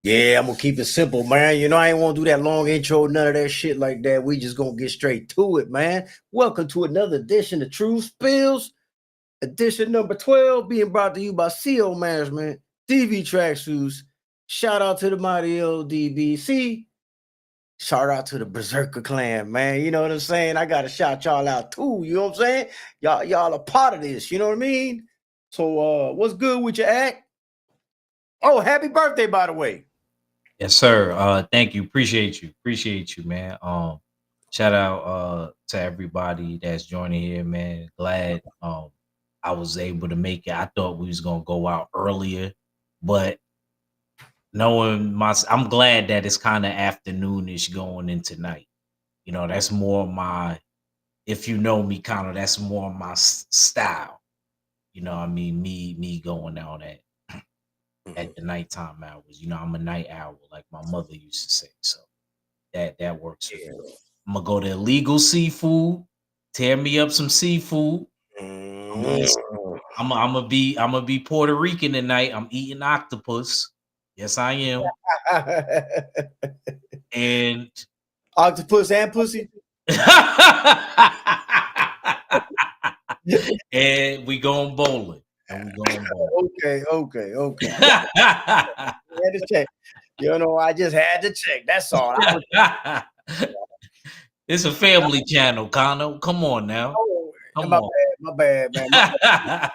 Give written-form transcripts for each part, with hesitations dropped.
Yeah, I'm gonna keep it simple, man. You know, I ain't want to do that long intro, none of that shit like that. We just gonna get straight to it, man. Welcome to another edition of True Spills, edition number 12, being brought to you by CO Management, TV Tracksuits. Shout out to the mighty LDBC. Shout out to the Berserker clan, man. You know what I'm saying? I gotta shout y'all out too. You know what I'm saying? Y'all are part of this. You know what I mean? So, what's good with your act? Oh, happy birthday, by the way. Yes, sir. Thank you. Appreciate you, man. Shout out to everybody that's joining here, man. Glad I was able to make it. I thought we was gonna go out earlier, but I'm glad that it's kind of afternoonish going into night. You know, that's more my if you know me, kind of that's more my style. You know, what I mean, me going out at Mhm. the nighttime hours. You know, I'm a night owl, like my mother used to say. So that works for me. Yeah. I'm gonna go to illegal seafood, tear me up some seafood. I'm gonna eat. Mm. I'm gonna be Puerto Rican tonight. I'm eating octopus. Yes, I am. And Octopus and pussy. and we going bowling. And we going bowling. Okay. I had to check. You know, I just had to check. That's all. I was. It's a family channel, Kano. Come on now. Oh, Come on. my bad, man.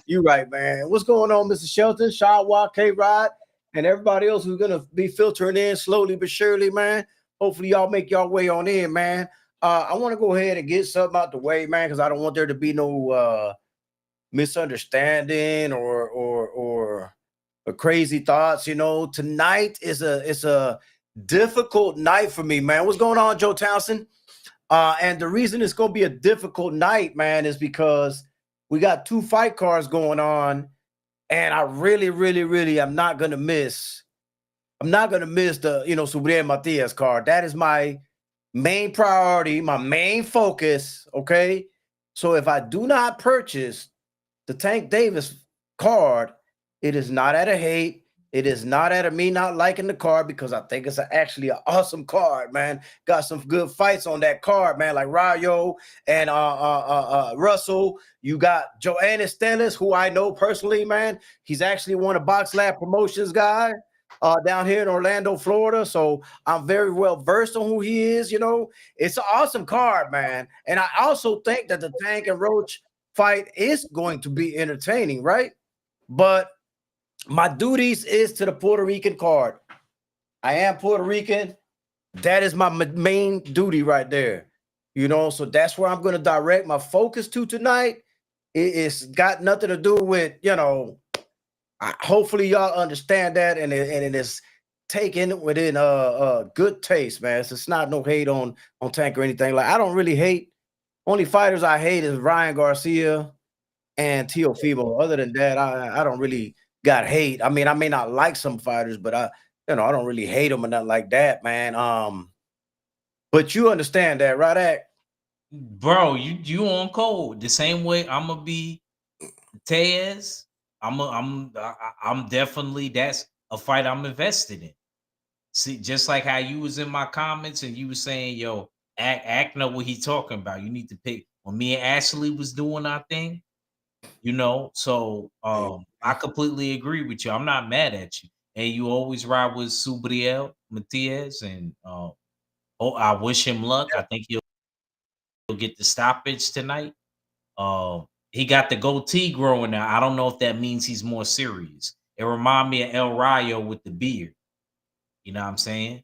You right, man. What's going on, Mr. Shelton, Shawa, K Rod, and everybody else who's gonna be filtering in slowly but surely, man. Hopefully, y'all make y'all way on in, man. I want to go ahead and get something out the way, man, because I don't want there to be no misunderstanding or crazy thoughts. You know, tonight is a difficult night for me, man. What's going on, Joe Townsend? And the reason it's going to be a difficult night, man, is because we got two fight cards going on, and I really am not going to miss. I'm not going to miss the Subriel Matias card. That is my main priority, my main focus. Okay, so if I do not purchase the Tank Davis card, it is not out of hate. It is not out of me not liking the card because I think it's actually an awesome card, man. Got some good fights on that card, man, like Rayo and Russell. You got Joannis Stennis, who I know personally, man. He's actually one of Box Lab Promotions guy down here in Orlando, Florida. So I'm very well versed on who he is. You know, it's an awesome card, man. And I also think that the Tank and Roach fight is going to be entertaining, right? But my duties is to the Puerto Rican card. I am Puerto Rican. That is my main duty right there. You know, so that's where I'm going to direct my focus to tonight. It's got nothing to do with, hopefully y'all understand that and it is taken within good taste, man. It's not no hate on Tank or anything. Like I don't really hate. Only fighters I hate is Ryan Garcia and Teofimo. Other than that, I don't really got hate. I mean, I may not like some fighters, but I don't really hate them or nothing like that, man. But you understand that, right? Act? Bro, you on code. The same way I'm gonna be Tez. I'm definitely that's a fight I'm invested in. See, just like how you was in my comments and you was saying, yo, act know what he talking about. You need to pick when me and Ashley was doing our thing, you know. So I completely agree with you. I'm not mad at you. And you always ride with Subriel Matias and I wish him luck. I think he'll get the stoppage tonight. He got the goatee growing now. I don't know if that means he's more serious. It remind me of El Rayo with the beard. You know what I'm saying?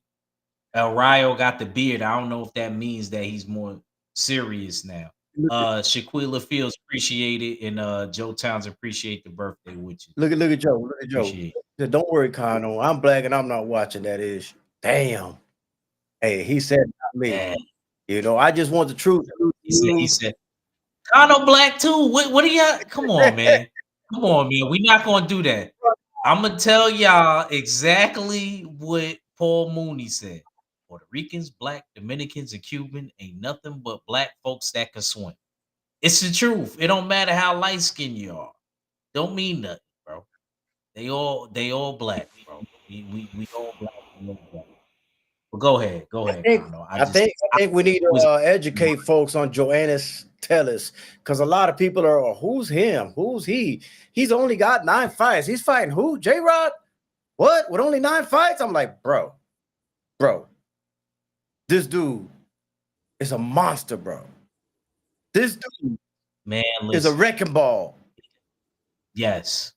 El Rayo got the beard. I don't know if that means that he's more serious now. Shaquilla Fields appreciate it, and Joe Towns appreciate the birthday with you. Look at Joe. Look at Joe. Appreciate Said, don't worry, Kano. I'm black and I'm not watching that ish. Damn. Hey, he said not me. it. You know, I just want the truth. He said, Kano Black too. What do you come on, man? Come on, man. We're not gonna do that. I'm gonna tell y'all exactly what Paul Mooney said. Puerto Ricans, black, Dominicans, and Cuban ain't nothing but black folks that can swim. It's the truth. It don't matter how light skinned you are. Don't mean nothing, bro. They all black, bro. We all black and know that. But go I ahead, think Kano. I think we need Was to educate folks on Joannis Tellis because a lot of people are, "Oh, who's him? Who's he? He's only got 9 fights. He's fighting who? J Rock? What? With only 9 fights?" I'm like, bro, this dude is a monster, bro. This dude man, is a listen, wrecking ball. yes,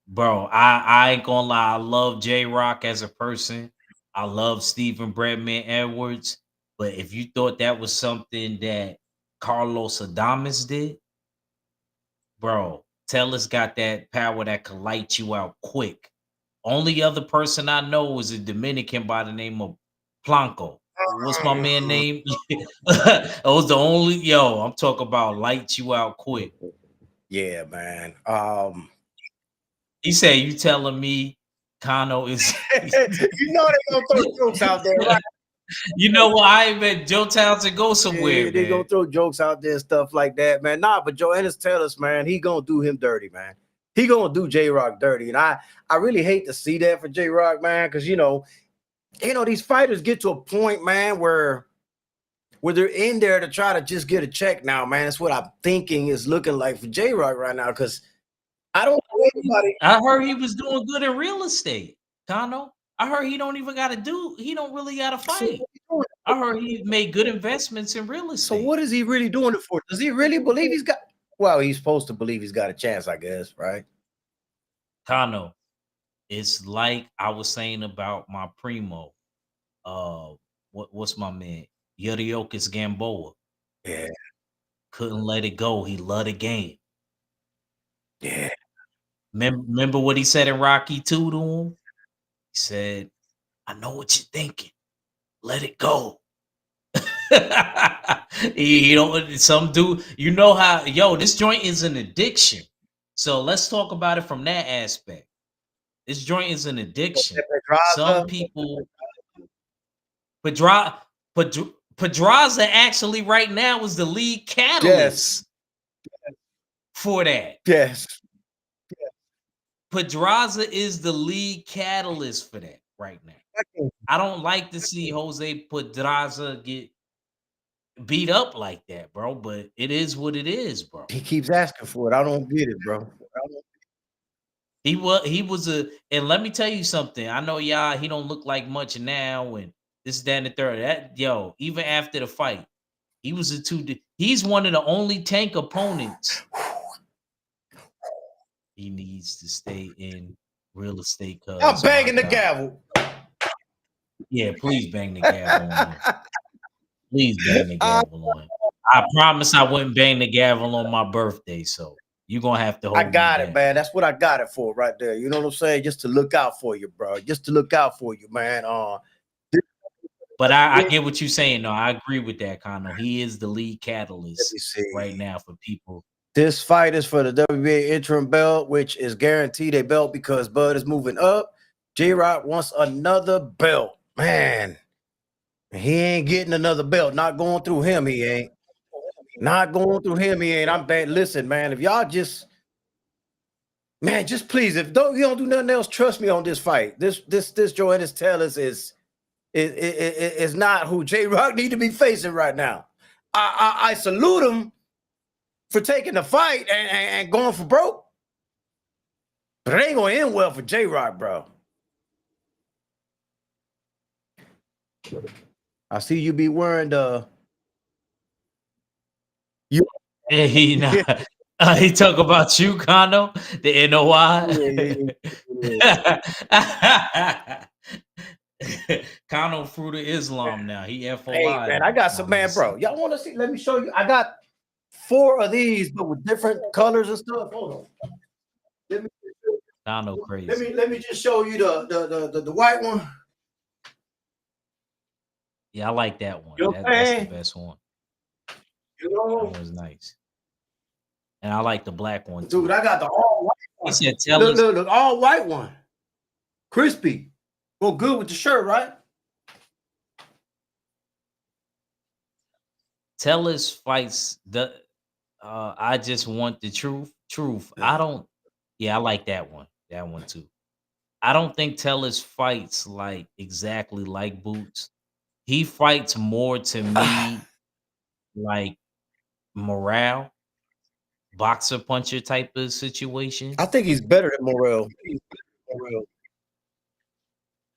bro. I ain't gonna lie. I love J Rock as a person. I love Stephen Bradman Edwards. But if you thought that was something that Carlos Adames did, bro, Tellus got that power that could light you out quick. Only other person I know is a Dominican by the name of Blanco. What's my man Mm, name? That was the only I'm talking about light you out quick. yeah, man. He said, "You telling me Kano is?" You know they gonna throw jokes out there, right? You know what? I ain't bet Joe Townsend go Yeah, somewhere, they gonna man. throw jokes out there and stuff like that, man. Nah, but Joannis Tellis, man, he gonna do him dirty, man. He gonna do J Rock dirty, and I really hate to see that for J Rock, man, because these fighters get to a point, man, where they're in there to try to just get a check now, man. That's what I'm thinking is looking like for J Rock right now, because I don't know anybody. I heard he was doing good in real estate, Kano. I heard he don't even gotta do. He don't really gotta So fight. what he doing? I heard he made good investments in real So estate. what is he really doing it for? Does he really believe he's got? Well, he's supposed to believe he's got a chance, I guess, right? Kano, it's like I was saying about my primo. What's my man? Yuriokis Gamboa. Yeah, Couldn't let it go. He loved the game. yeah. Remember what he said in Rocky 2 to him? He said, "I know what you're thinking. Let it go." He don't some dude, you know how this joint is an addiction. So let's talk about it from that aspect. This joint is an addiction. Some Pedraza. people Pedra Pedraza actually right now is the lead Yes, catalyst for that. yes. Pedraza is the lead catalyst for that right now. I don't like to see Jose Pedraza get beat up like that, bro, but it is what it is, bro. He keeps asking for it. I don't get it, bro. He was a and let me tell you something. I know y'all he don't look like much now and this, that, and the third. That even after the fight, he was a he's one of the only tank opponents. He needs to stay in real estate I'm cuz my banging the God. gavel. Yeah, please bang the gavel on him. Please bang the I, gavel on him. I promise I wouldn't bang the gavel on my birthday, so you're gonna have to I hold me got it, down. man. That's what I got it for right there. You know what I'm saying? Just to look out for you, bro. Just to look out for you, man. But I Let get what you're saying. No, I agree with that, Kano. He is the lead me catalyst right see. now for people. This fight is for the WBA interim belt, which is guaranteed a belt because Bud is moving up. J Rock wants another belt. Man, he ain't getting another belt. Not going through him, he ain't. Not going through him, he ain't. I'm bad. Listen, man, if y'all just man, just please, if you don't do nothing else, trust me on this fight. This Joannis Tellis is not who J Rock need to be facing right now. I salute him for taking the fight and going for broke, but it ain't gonna end well for J Rock, bro. I see you be wearing the you He yeah, not, he talk about you, Kano, the yeah, NOI. yeah. Kano fruit of Islam now. He Hey FOI man, I now. got No, some I'm man, just bro. saying. Y'all want to see? Let me show you. I got 4 of these, but with different colors and stuff. Hold on. Let me Kano crazy. let me just show you the white one. Yeah, I like that one. You know what I'm That's the saying? best one. You That know, one's nice. And I like the black one dude, too. I got the all white He one. said, "Tell Look, us, look, look, all white one. Crispy. Go good with the shirt, right? tell us fights the I just want the truth. Truth. Yeah. I don't. Yeah, I like that one. That one too. I don't think Tellus fights like exactly like Boots. He fights more to me like morale, boxer puncher type of situation. I think he's better than Morrell.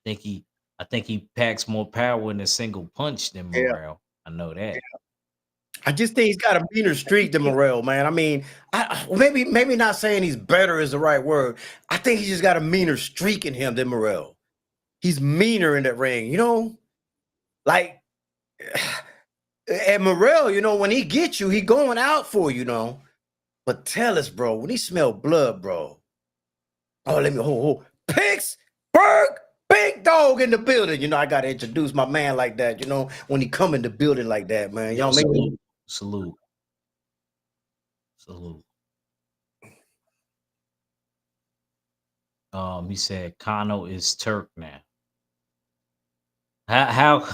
Think he I think he packs more power in a single punch than Yeah. Morale. I know that. I just think he's got a meaner streak than Morrell, man. I mean, maybe not saying he's better is the right word. I think he's just got a meaner streak in him than Morrell. He's meaner in that ring, you know? Like and Morrell, you know, when he gets you, he going out for you, know. But tell us, bro, when he smell blood, bro. Oh, let me hold. Pittsburgh, big dog in the building. You know, I gotta introduce my man like that, you know, when he come in the building like that, man. Yo, Y'all make me salute. He said Kano is Turk now. How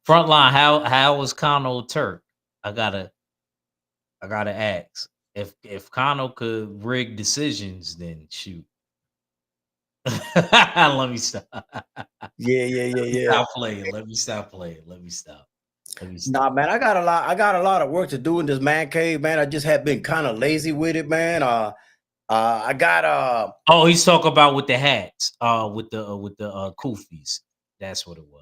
frontline? How was Kano Turk? I gotta ask. If Kano could rig decisions, then shoot. Let me stop. Yeah. Stop playing. Let me stop playing. Let me stop. Nah, man, I got a lot of work to do in this man cave, man. I just have been kind of lazy with it, man. I got Oh, he's talking about with the hats, with the kufis. That's what it was.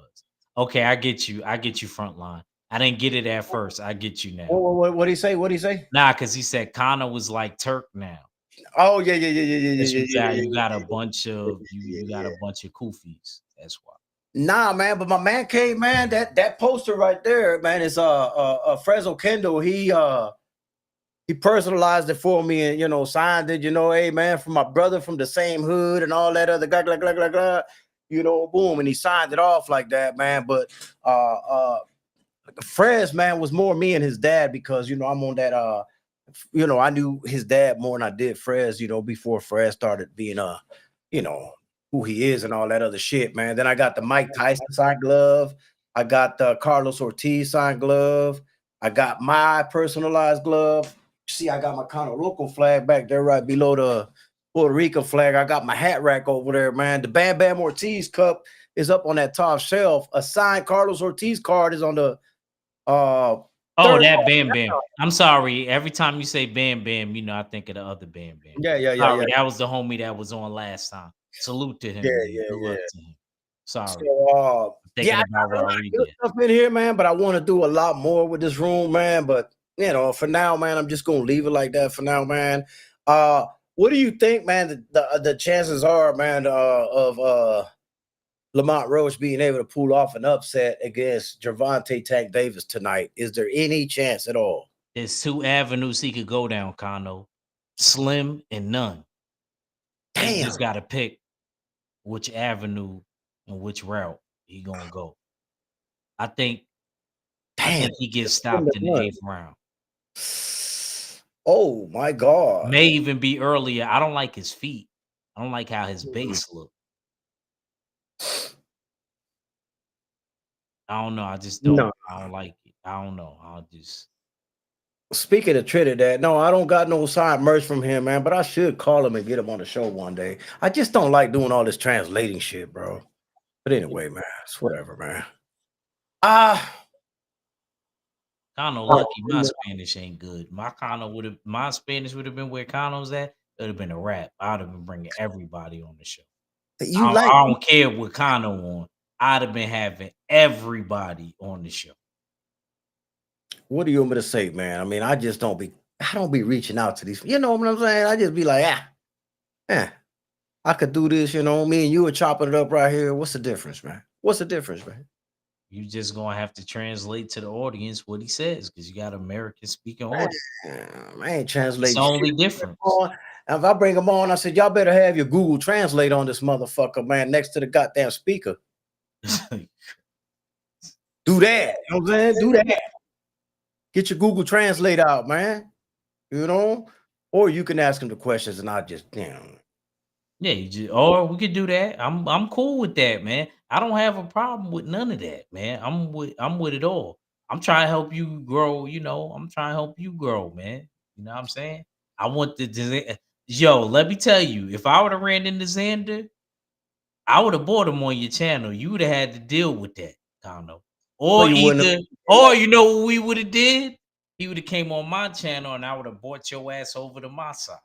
Okay, I get you. I get you frontline. I didn't get it at first. I get you now. what he say? What he say? Nah, because he said Kana was like Turk now. Oh yeah. Yes, you got a Yeah, bunch of you got yeah. a bunch of kufis. That's why. Nah, man, but my man cave, man, that poster right there, man, is Fresno Kendall. He personalized it for me and, you know, signed it, you know, hey man, from my brother from the same hood and all that other blah, you know, boom, and he signed it off like that, man. But Frez, man, was more me and his dad because, you know, I'm on that you know, I knew his dad more than I did Frez, you know, before Frez started being you know, who he is and all that other shit, man. Then I got the Mike Tyson signed glove. I got the Carlos Ortiz signed glove. I got my personalized glove. See, I got my kind of local flag back there right below the Puerto Rico flag. I got my hat rack over there, man. The Bam Bam Ortiz cup is up on that top shelf. A signed Carlos Ortiz card is on the uh Oh, third. that Bam Bam. I'm sorry. Every time you say Bam Bam, I think of the other Bam Bam. Yeah. Sorry, that was the homie that was on last time. Salute to him, man. Good Yeah. luck to him. Sorry. So I'm yeah, thinking I about got a lot of good Rodriguez. stuff in here, man. But I want to do a lot more with this room, man. But you know, for now, man, I'm just gonna leave it like that for now, man. What do you think, man? The chances are, man, of Lamont Roach being able to pull off an upset against Gervonta Tank Davis tonight. Is there any chance at all? There's two avenues he could go down, Kano. Slim and none. He Damn, just gotta pick which avenue and which route he gonna go. I think I damn. think he gets stopped in the 8th round. Oh my God. May even be earlier. I don't like his feet. I don't like how his base look. I don't know. I just don't. No. I don't like it. I don't know. I'll just Speaking of Trinidad, no, I don't got no side merch from him, man. But I should call him and get him on the show one day. I just don't like doing all this translating shit, bro. But anyway, man, it's whatever, man. Ah, Kano lucky my Spanish ain't good. My Spanish would have been where Kano's at. It would have been a wrap. I'd have been bringing everybody on the show. you like I don't care what Kano on. I'd have been having everybody on the show. what do you want me to say, man? I mean, I don't be reaching out to these. You know what I'm saying? I just be like, I could do this. You know, me and you are chopping it up right here. What's the difference, man? What's the difference, man? You just gonna have to translate to the audience what he says because you got American speaking audience. I ain't It's translating the shit. only difference. If I bring them on, I said, y'all better have your Google Translate on this motherfucker, man, next to the goddamn speaker. Do that. You know what I'm saying? Do that. Get your Google Translate out, man. You know? Or you can ask him the questions and I just, you know. Yeah, or we could do that. I'm cool with that, man. I don't have a problem with none of that, man. I'm with it all. I'm trying to help you grow, I'm trying to help you grow, man. You know what I'm saying? I want yo, let me tell you, if I would have ran into Xander, I would have bought him on your channel. You would have had to deal with that, Kano. Well, Or you wouldn't have. you know what we would have did? He would have came on my channel and I would have brought your ass over to my side.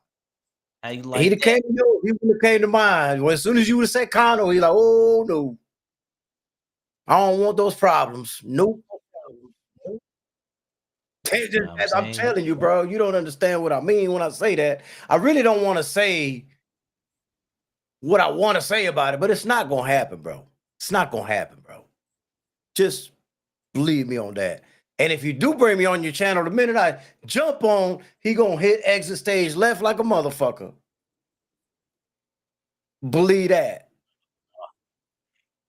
How you like He'd have that? came to you. He would have came to mine. Well, as soon as you would have said Connor, he's like, oh no, I don't want those problems. Nope. You know what I'm I'm saying? telling you, bro, you don't understand what I mean when I say that. I really don't want to say what I want to say about it, but it's not gonna happen, bro. It's not gonna happen, bro. Just believe me on that. And if you do bring me on your channel, the minute I jump on, he gonna hit exit stage left like a motherfucker. Believe that.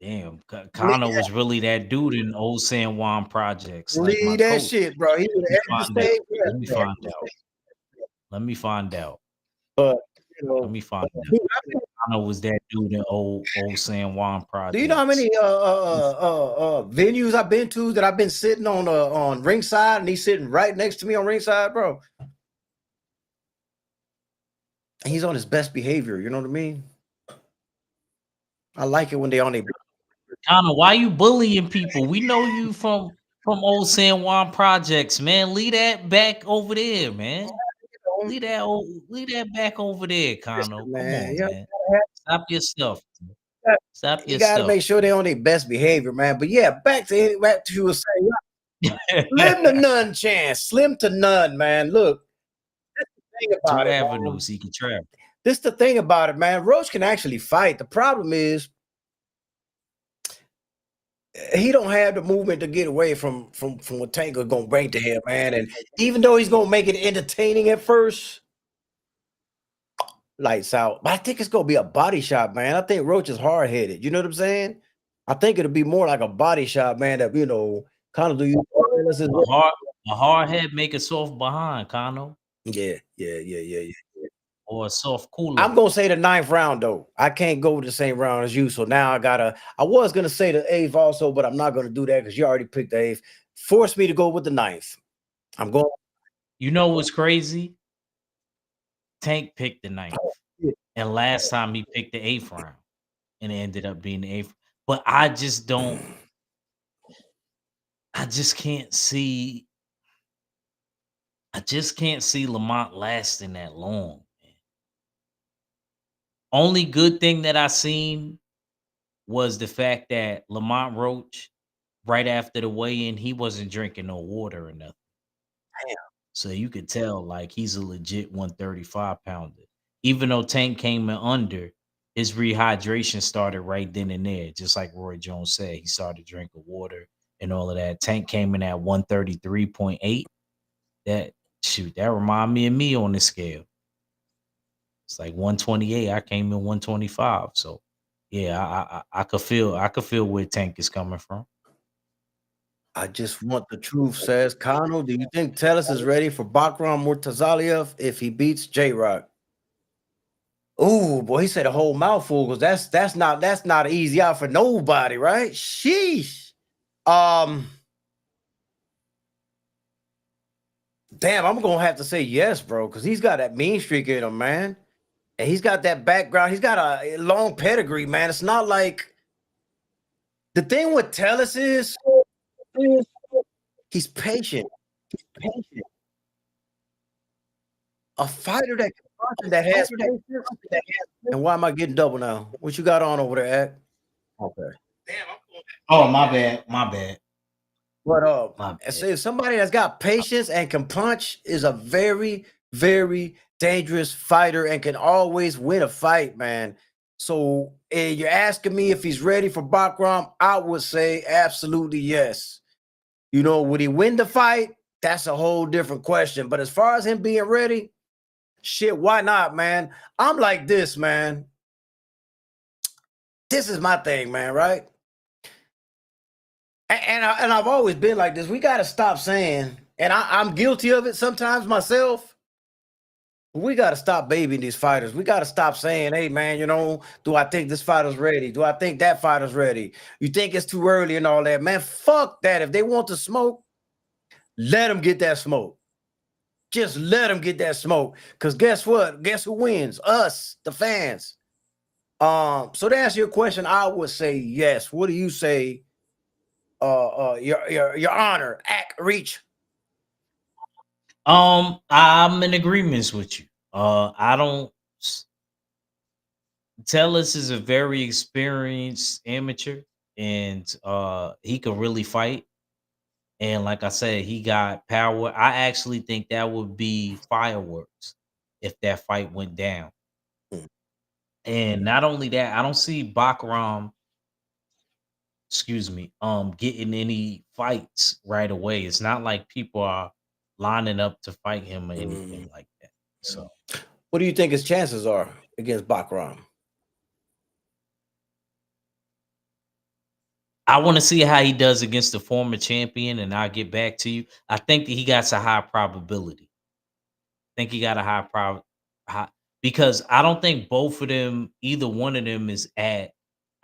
Damn, Believe Kano that. was really that dude in old San Juan projects, like my Believe that coach. shit, bro. He would exit Find out. stage Let me left, bro. find out. Let me find out. But you Let know, me find out. dude, Kano was that dude in old San Juan projects. do you know how many venues I've been to that I've been sitting on ringside and he's sitting right next to me on ringside, bro? And he's on his best behavior, you know what I mean? I like it when they on their Kano, why you bullying people? We know you from old San Juan projects, man. Leave that back over there, man. Leave that back over there, Kano. Come man. on, You man. Stop your stuff. Stop you your got to stuff. make sure they're on their best behavior, man. But yeah, back to you were saying, slim to none chance, slim to none, man. Look, this is the thing about Two it, man. avenues he can travel. This is the thing about it, man. Roach can actually fight. The problem is he don't have the movement to get away from what Tank is gonna bring to him, man. And even though he's gonna make it entertaining at first, lights out. But I think it's gonna be a body shot, man. I think Roach is hard headed. You know what I'm saying? I think it'll be more like a body shot, man. That kind of do you. A hard head make a soft behind, Kano. Yeah. Or a soft cooler. I'm gonna say the 9th round though. I can't go the same round as you, so now I was gonna say the 8th also, but I'm not gonna do that because you already picked the 8th. Force me to go with the 9th. I'm going. You know what's crazy? Tank picked the 9th. And last time he picked the 8th round. And it ended up being the 8th. But I just can't see Lamont lasting that long. Man. Only good thing that I seen was the fact that Lamont Roach, right after the weigh-in, he wasn't drinking no water or nothing. Damn. So you could tell like he's a legit 135 pounder. Even though Tank came in under, his rehydration started right then and there. Just like Roy Jones said, he started drinking water and all of that. Tank came in at 133.8. That remind me on the scale. It's like 128. I came in 125. So yeah, I could feel where Tank is coming from. I just want the truth, says Kano. Do you think Tellis is ready for Bakram Murtazaliev if he beats J-Rock? Oh boy, he said a whole mouthful because that's not easy out for nobody, right? Sheesh. Damn, I'm gonna have to say yes, bro, because he's got that mean streak in him, man. And he's got that background. He's got a long pedigree, man. It's not like the thing with Tellis is he's patient. A fighter that has patience. And why am I getting double now? What you got on over there, Act? Okay. Oh, my bad. But say somebody that's got patience and can punch is a very, very dangerous fighter and can always win a fight, man. So you're asking me if he's ready for Bakram? I would say absolutely yes. Would he win the fight? That's a whole different question. But as far as him being ready, shit, why not, man? I'm like this, man. This is my thing, man, right? And I've always been like this. We got to stop saying, and I'm guilty of it sometimes myself. We got to stop babying these fighters. We got to stop saying, hey, man, do I think this fighter's ready? Do I think that fighter's ready? You think it's too early and all that? Man, fuck that. If they want to smoke, let them get that smoke. Just let them get that smoke. Because guess what? Guess who wins? Us, the fans. So to answer your question, I would say yes. What do you say? Your honor, act, reach. I'm in agreements with you. I don't. Tellus is a very experienced amateur, and he could really fight. And like I said, he got power. I actually think that would be fireworks if that fight went down. Mm, And not only that, I don't see Bakram, excuse me, getting any fights right away. It's not like people are lining up to fight him or anything mm. like that. So What do you think his chances are against Bakram? I want to see how he does against the former champion, and I'll get back to you. I think that he got a high probability. I think he got a high, because I don't think both of them, either one of them, is at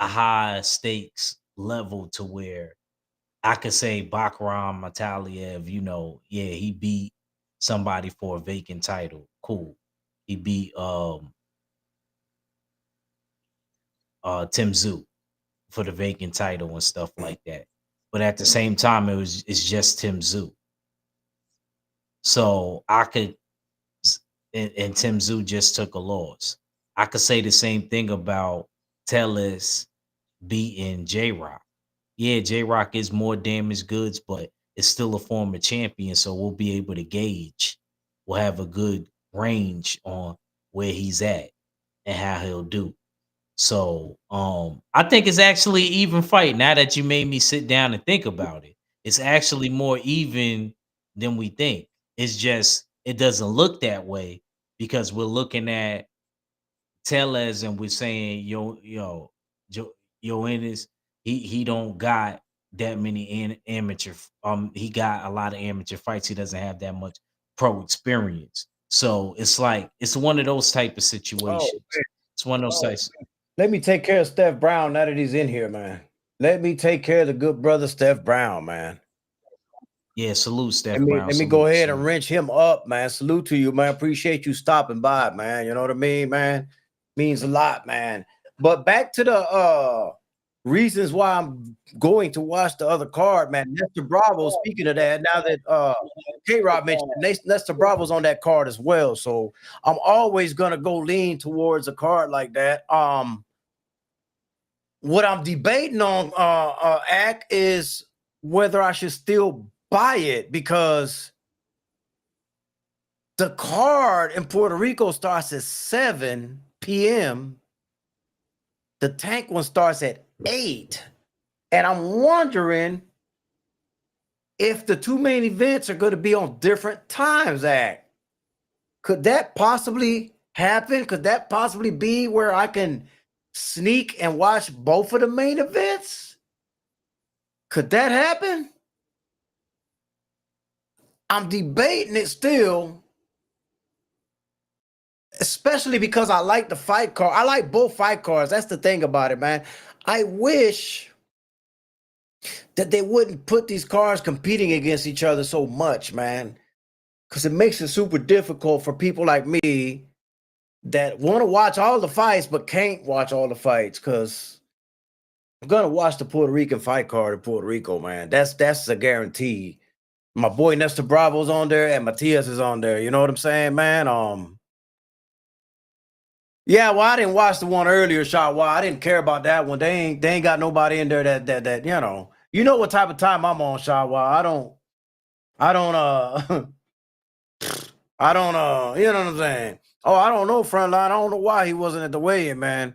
a high stakes level to where I could say Bakram Mataliev, yeah, he beat somebody for a vacant title. Cool. He beat Tim Zoo for the vacant title and stuff like that. But at the same time, it's just Tim Zoo. So I could and Tim Zoo just took a loss. I could say the same thing about Tellus beating J Rock. Yeah, J Rock is more damaged goods, but it's still a former champion, so we'll be able to gauge. We'll have a good range on where he's at and how he'll do. So I think it's actually even fight. Now that you made me sit down and think about it, it's actually more even than we think. It's just it doesn't look that way because we're looking at Tellez and we're saying yo Ennis, he don't got that many amateur he got a lot of amateur fights. He doesn't have that much pro experience. So it's like it's one of those type of Oh, situations. It's one of those types. let me take care of Steph Brown now that he's in here, man. Let me take care of the good brother Steph Brown, man. Yeah, salute Let Steph me Brown. let me go Salute, ahead and salute. wrench him up, man. Salute to you, man. Appreciate you stopping by, man. You know what I mean, man? Means a lot, man. But back to the reasons why I'm going to watch the other card, man. Nestor Bravo, speaking of that, now that K-Rob mentioned Nestor Bravo's on that card as well. So I'm always gonna go lean towards a card like that. What I'm debating on Act is whether I should still buy it because the card in Puerto Rico starts at 7 p.m. The tank one starts at 8. And I'm wondering if the two main events are going to be on different times, Act. Could that possibly happen? Could that possibly be where I can sneak and watch both of the main events? Could that happen? I'm debating it still, especially because I like the fight card. I like both fight cards. That's the thing about it, man. I wish that they wouldn't put these cards competing against each other so much, man, because it makes it super difficult for people like me that want to watch all the fights but can't watch all the fights because I'm gonna watch the Puerto Rican fight card in Puerto Rico, man. That's a guarantee. My boy Nestor Bravo's on there and Matias is on there. You know what I'm saying, man? Yeah, well, I didn't watch the one earlier, shot. Well, I didn't care about that one. They ain't got nobody in there that you know what type of time I'm on, shot. Well, I don't I don't you know what I'm saying? Oh, I don't know, Frontline. I don't know why he wasn't at the weigh-in, man.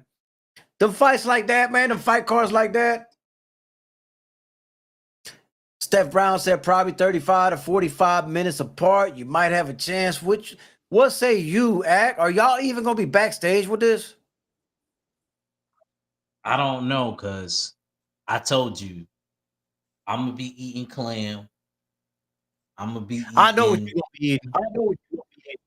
Them fights like that, man, them fight cards like that. Steph Brown said probably 35 to 45 minutes apart. You might have a chance. What say you, Act? Are y'all even gonna be backstage with this? I don't know because I told you I'm gonna be eating clam. I'm gonna be I know what eating. you're gonna be eating. I know what you're gonna be eating.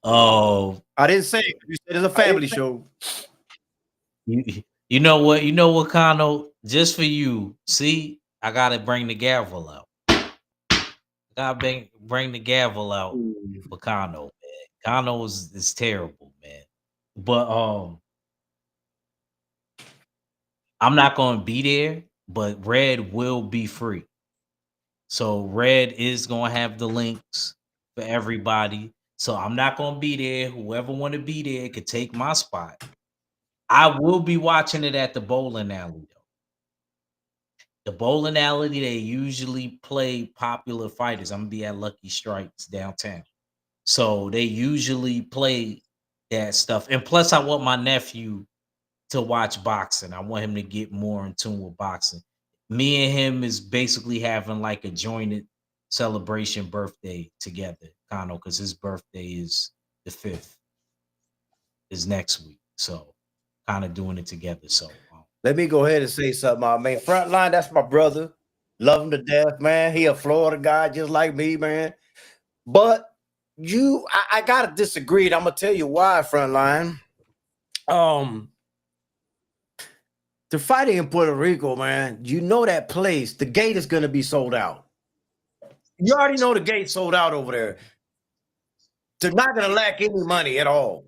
Oh, I didn't say it. You said it's a family show. you know what? You know what, Kano? Just for you. See, I gotta bring the gavel out. Gotta bring the gavel out Ooh. for Kano, man. Kano is terrible, man. But I'm not going to be there, but Red will be free. So Red is going to have the links for everybody. So I'm not going to be there. Whoever want to be there could take my spot. I will be watching it at the bowling alley though. The bowling alley, they usually play popular fighters. I'm gonna be at Lucky Strikes downtown. So they usually play that stuff. And plus I want my nephew to watch boxing. I want him to get more in tune with boxing. Me and him is basically having like a jointed celebration birthday together, kind of, because his birthday is the 5th, is next week. So kind of doing it together. So Let me go ahead and say something, my man. Frontline, that's my brother. Love him to death, man. He a Florida guy just like me, man. But I gotta disagree. I'm gonna tell you why, Frontline. They're fighting in Puerto Rico, man. You know that place, the gate is gonna be sold out. You already know the gate sold out over there. They're not gonna lack any money at all.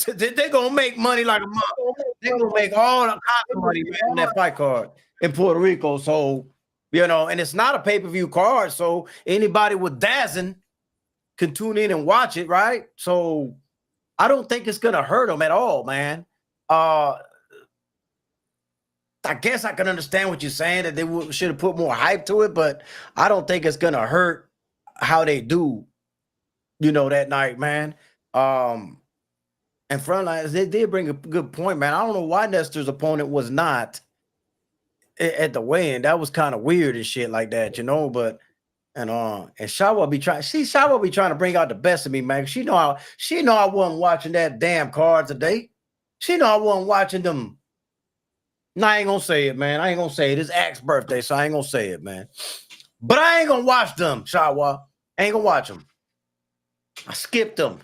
They're gonna make money like a mother. They're gonna make all the copy money, man, on that fight card in Puerto Rico. So, and it's not a pay-per-view card. So anybody with Dazzin can tune in and watch it, right? So I don't think it's gonna hurt them at all, man. I guess I can understand what you're saying, that they should have put more hype to it, but I don't think it's gonna hurt how they do, that night, man. And Frontline, they did bring a good point, man. I don't know why Nestor's opponent was not at the weigh-in. That was kind of weird and shit like that, but and Shawa be trying. Shawa be trying to bring out the best of me, man. She know I wasn't watching that damn card today. She know I wasn't watching them. No, I ain't gonna say it, man. I ain't gonna say it. It's Ax's birthday, so I ain't gonna say it, man. But I ain't gonna watch them, Shawa. I ain't gonna watch them. I skipped them.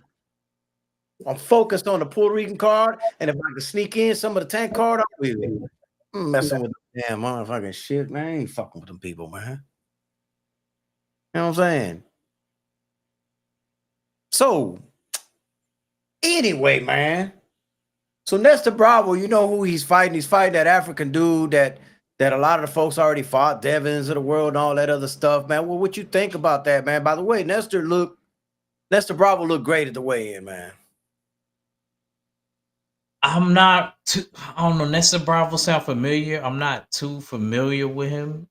I'm focused on the Puerto Rican card, and if I can sneak in some of the tank card, I'll be messing with the damn motherfucking shit, man. I ain't fucking with them people, man. You know what I'm saying? So, anyway, man. So Nestor Bravo, you know who he's fighting? He's fighting that African dude that a lot of the folks already fought, Devins of the world and all that other stuff, man. Well, what you think about that, man? By the way, Nestor Bravo looked great at the weigh-in, man. I'm not too, I don't know, Nestor Bravo sound familiar. I'm not too familiar with him,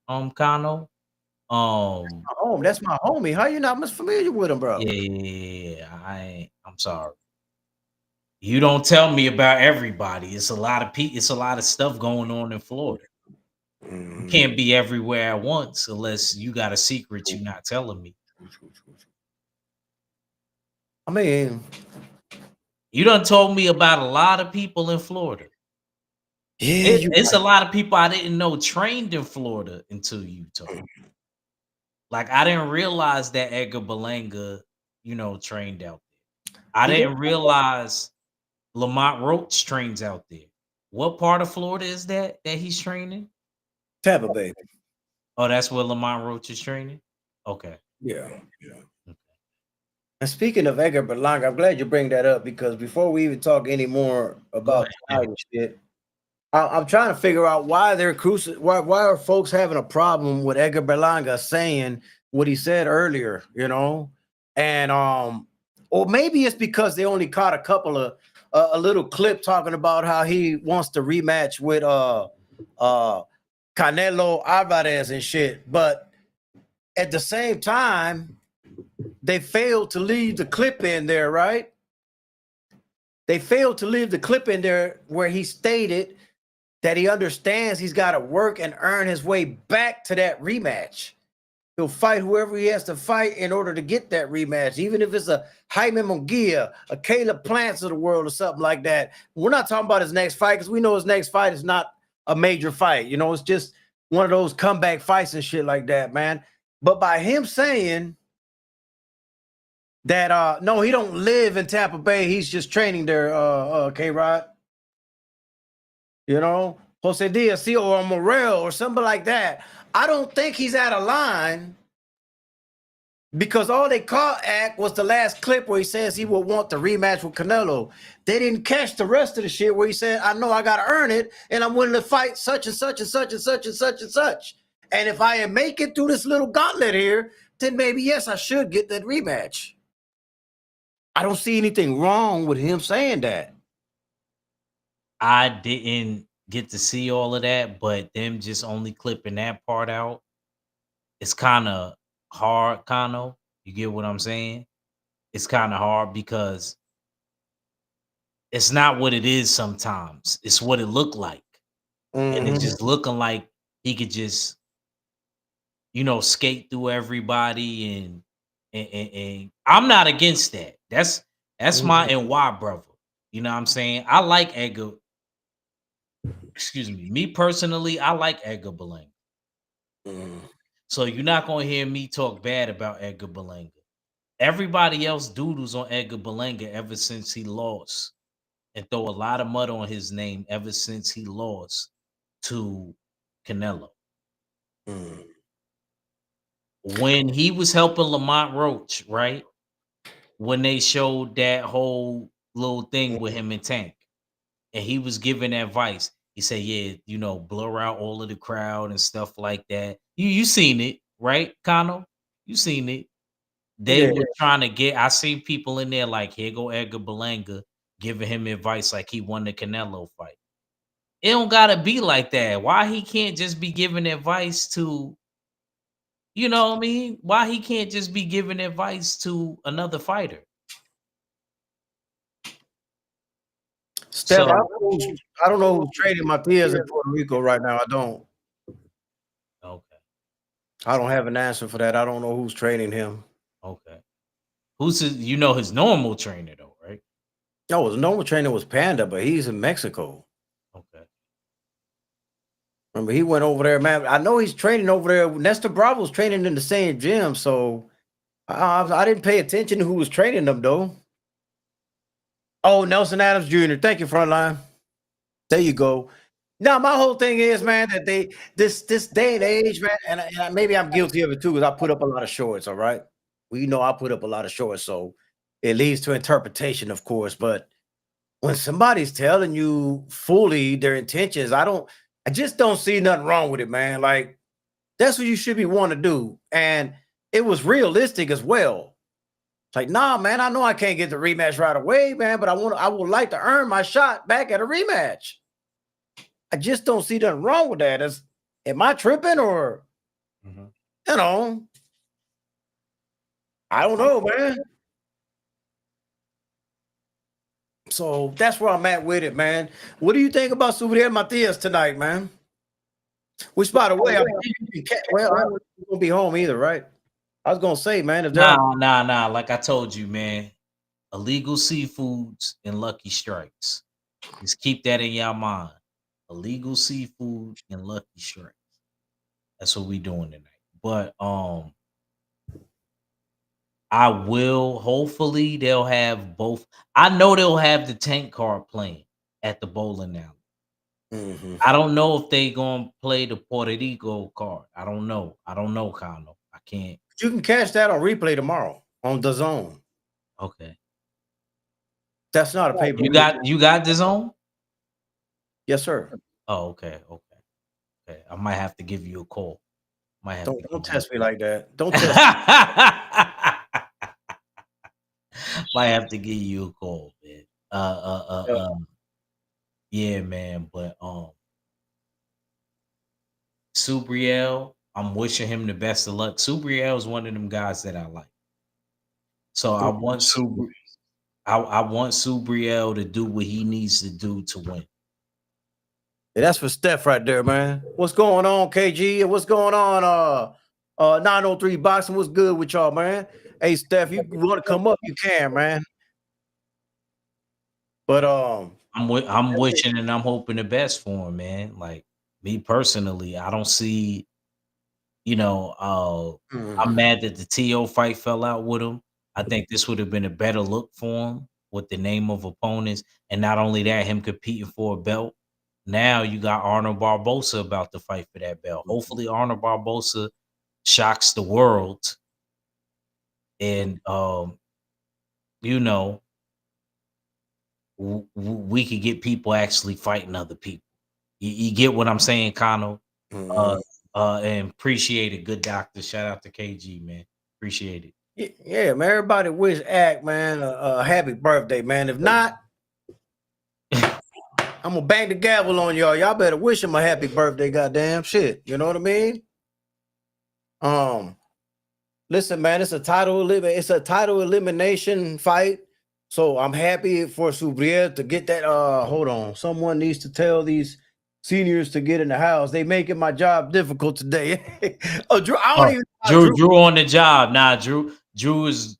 Kano. That's my homie. How you not much familiar with him, bro? Yeah. I'm sorry. You don't tell me about everybody. It's a lot of stuff going on in Florida. You can't be everywhere at once unless you got a secret you're not telling me. I mean, you done told me about a lot of people in Florida. Yeah, it's a lot of people I didn't know trained in Florida until you told me. Like, I didn't realize that Edgar Berlanga, trained out there. I didn't realize Lamont Roach trains out there. What part of Florida is that he's training? Tampa Bay. Oh, that's where Lamont Roach is training? Okay. Yeah. Okay. And speaking of Edgar Berlanga, I'm glad you bring that up, because before we even talk any more about shit, I'm trying to figure out why they're why are folks having a problem with Edgar Berlanga saying what he said earlier, and or maybe it's because they only caught a couple of a little clip talking about how he wants to rematch with Canelo Alvarez and shit, but at the same time they failed to leave the clip in there, right? They failed to leave the clip in there where he stated that he understands he's got to work and earn his way back to that rematch. He'll fight whoever he has to fight in order to get that rematch, even if it's a Jaime Munguia, a Caleb Plants of the world, or something like that. We're not talking about his next fight, because we know his next fight is not a major fight. It's just one of those comeback fights and shit like that, man. But by him saying that, no, he don't live in Tampa Bay, he's just training there, K-Rod. Jose Diaz or Morel or something like that. I don't think he's out of line because all they caught Act was the last clip where he says he will want the rematch with Canelo. They didn't catch the rest of the shit where he said, I know I got to earn it and I'm willing to fight such and such and such and such and such and such. And if I make it through this little gauntlet here, then maybe, yes, I should get that rematch. I don't see anything wrong with him saying that. I didn't get to see all of that, but them just only clipping that part out, it's kind of hard, kind of. You get what I'm saying? It's kind of hard because it's not what it is sometimes. It's what it looked like. And it's Mm-hmm. just looking like he could just, skate through everybody and I'm not against that. That's my and why brother. You know what I'm saying? I like Edgar. Excuse me. Me personally, I like Edgar Berlanga. Mm-hmm. So you're not gonna hear me talk bad about Edgar Berlanga. Everybody else doodles on Edgar Berlanga ever since he lost and throw a lot of mud on his name ever since he lost to Canelo. Mm-hmm. When he was helping Lamont Roach, right? When they showed that whole little thing with him and Tank, and he was giving advice. He said, "Yeah, blur out all of the crowd and stuff like that." You seen it, right, Kano? You seen it. They Yeah. were trying to get. I seen people in there like, "Here go Edgar Berlanga giving him advice like he won the Canelo fight." It don't gotta be like that. Why he can't just be giving advice to, you know what I mean? Why he can't just be giving advice to another fighter? Steph, So I don't know who's trading Matias in Puerto Rico right now. okay, I don't have an answer for that. I don't know who's trading him. okay. Who's his normal trainer though, right? No, his normal trainer was Panda, but he's in Mexico. Okay. Remember, he went over there, man. I know he's training over there. Nestor Bravo's training in the same gym, so I didn't pay attention to who was training them though. Oh, Nelson Adams Jr. Thank you, Frontline. There you go. Now, my whole thing is, man, that this day and age, man, and maybe I'm guilty of it too, because I put up a lot of shorts. All right, well, I put up a lot of shorts, so it leads to interpretation, of course. But when somebody's telling you fully their intentions, I just don't see nothing wrong with it, man. Like that's what you should be wanting to do, and it was realistic as well. It's like, nah, man, I know I can't get the rematch right away, man, but I would like to earn my shot back at a rematch. I just don't see nothing wrong with that. Am I tripping or Mhm. you know? I don't know, man. So that's where I'm at with it, man. What do you think about Souvenir Matias tonight, man? Which, by the way, I believe you can well, I don't think you're gonna be home either, right? I was gonna say, man, if they're Nah. Like I told you, man, illegal seafoods and Lucky Strikes. Just keep that in your mind. Illegal seafood and Lucky Strikes. That's what we doing tonight. But I will hopefully they'll have both. I know they'll have the tank card playing at the bowling alley. Mhm. I don't know if they gonna play the Puerto Rico card. I don't know. I don't know, Kano. I can't. You can catch that on replay tomorrow on the zone. Okay. That's not a You pay-per-view. got this on? Yes, sir. Oh, okay. I might have to give you a call. Might have to Don't give you test me like that. Don't test might have to give you a call, man. me. Yeah, man. But Subriel, I'm wishing him the best of luck. Subriel is one of them guys that I like. So I want Subriel to do what he needs to do to win. Yeah, that's for Steph right there, man. What's going on, KG? What's going on? 903 boxing. What's good with y'all, man? Hey, Steph, you want to come up? You can, man. But I'm wishing and I'm hoping the best for him, man. Like me personally, I don't see, I'm mm, mad that the TO fight fell out with him. I think this would have been a better look for him with the name of opponents, and not only that, him competing for a belt. Now you got Arnold Barbosa about to fight for that belt. Hopefully, Arnold Barbosa shocks the world and you know, we could get people actually fighting other people. You get what I'm saying, Kano? Uh, Mhm. and appreciate it. Good doctor. Shout out to KG, man. Appreciate it. Yeah, man. Everybody wish Act, man, a happy birthday, man. If not, I'm gonna bang the gavel on y'all. Y'all better wish him a happy birthday, goddamn shit. You know what I mean? Um, Listen, man, it's a title elimination fight. So I'm happy for Subriel to get that. Hold on. Someone needs to tell these seniors to get in the house. They making my job difficult today. Oh, Drew, I don't Oh, even know how Drew. Drew on the job. Nah, Drew is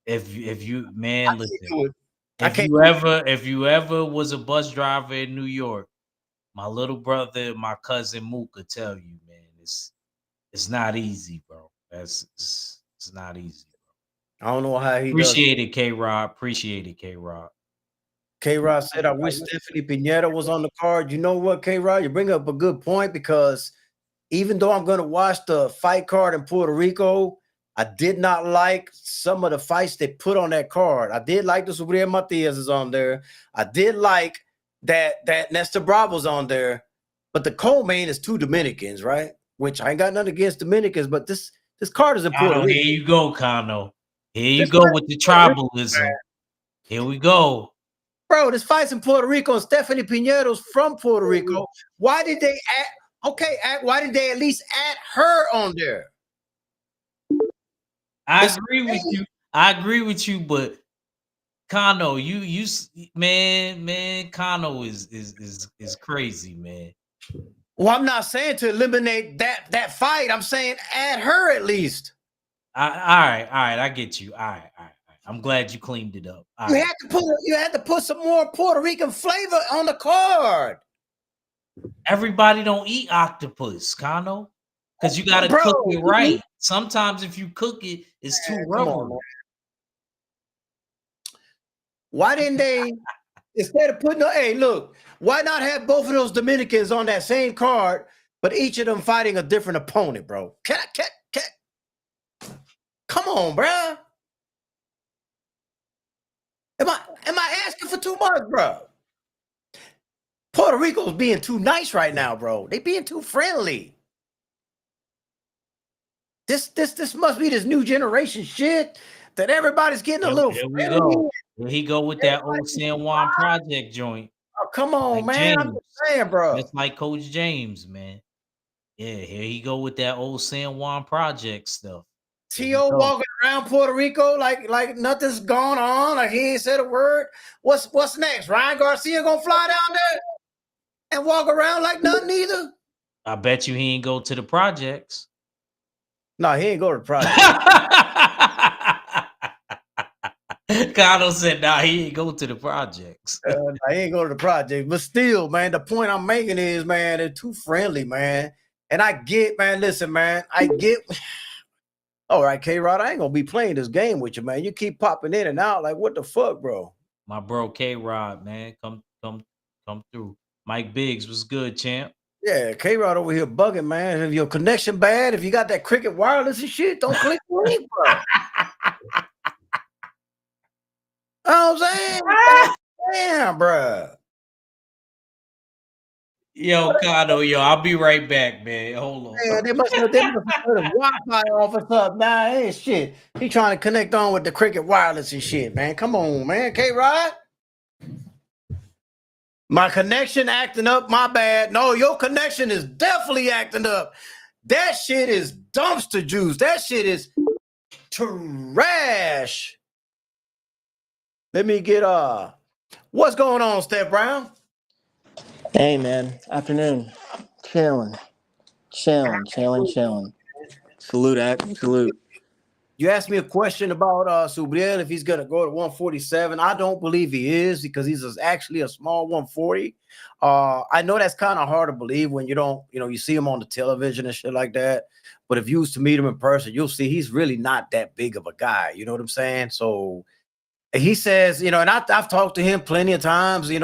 if you I man, can't listen. do it. I can't do it. If you ever was a bus driver in New York, my little brother, my cousin Mook could tell you, man, it's not easy, bro. It's not easy. I don't know how he does. Appreciate it, K Rod. Appreciate it, K Rod. K Rod said, I wish Stephanie Pineda was on the card. You know what, K Rod? You bring up a good point because even though I'm going to watch the fight card in Puerto Rico, I did not like some of the fights they put on that card. I did like the Subriel Matias is on there. I did like that Nestor Bravo's on there. But the co-main is two Dominicans, right? Which I ain't got nothing against Dominicans, but this card is in Puerto Kano, Rico. here you go, Kano. Here you This go fight's with the in Puerto Rico, man. tribalism. Here we go. Bro, this fight's in Puerto Rico, and Stephanie Pinedo's from Puerto Rico. Why did they why did they at least add her on there? I It's agree with you. I agree with you, but Kano, man, Kano is crazy, man. Well, I'm not saying to eliminate that fight. I'm saying add her at least. All right, I get you. All right. I'm glad you cleaned it up. All right. You had to put some more Puerto Rican flavor on the card. Everybody don't eat octopus, Kano, because you got to Bro, cook it right. Sometimes if you cook it, it's too come on, rubbery. man. Why didn't they instead of putting hey, look, why not have both of those Dominicans on that same card, but each of them fighting a different opponent, bro? Come on, bro. Am I asking for too much, bro? Puerto Rico's being too nice right now, bro. They being too friendly. This must be this new generation shit that everybody's getting a little Here we friendly. go. Here he go with that old San Juan Project joint. Oh, come on, Like man. I'm James. just saying, bro. Just like Coach James, man. Yeah, here he go with that old San Juan Project stuff. T.O. walking around Puerto Rico like nothing's going on, like he ain't said a word. What's next? Ryan Garcia gonna fly down there and walk around like nothing either? I bet you he ain't go to the projects. No, he ain't go to the project. Kano said, nah, he ain't go to the projects. I ain't go to the project, but still, man, the point I'm making is, man, they're too friendly, man. And I get, man, listen, man, I get. All right, K-Rod, I ain't gonna be playing this game with you, man. You keep popping in and out, like what the fuck, bro? My bro K-Rod, man, come through. Mike Biggs was good, champ. Yeah, K-Rod over here bugging, man. If your connection bad, if you got that Cricket wireless and shit, don't click the link, bro. You know what I'm saying? Damn, bro. Yo, Kano, I'll be right back, man. Hold on. Man, they must have turned Wi-Fi off or something. Nah, ain't shit. He trying to connect on with the Cricket wireless and shit, man. Come on, man. K-Rod. My connection acting up, my bad. No, your connection is definitely acting up. That shit is dumpster juice. That shit is trash. Let me get what's going on, Steph Brown? Hey man, afternoon. Chilling. Salute, Act. Salute. You asked me a question about Subriel if he's gonna go to 147. I don't believe he is because he's actually a small 140. I know that's kind of hard to believe when you don't, you see him on the television and shit like that. But if you used to meet him in person, you'll see he's really not that big of a guy. You know what I'm saying? So he says, and I've talked to him plenty of times, the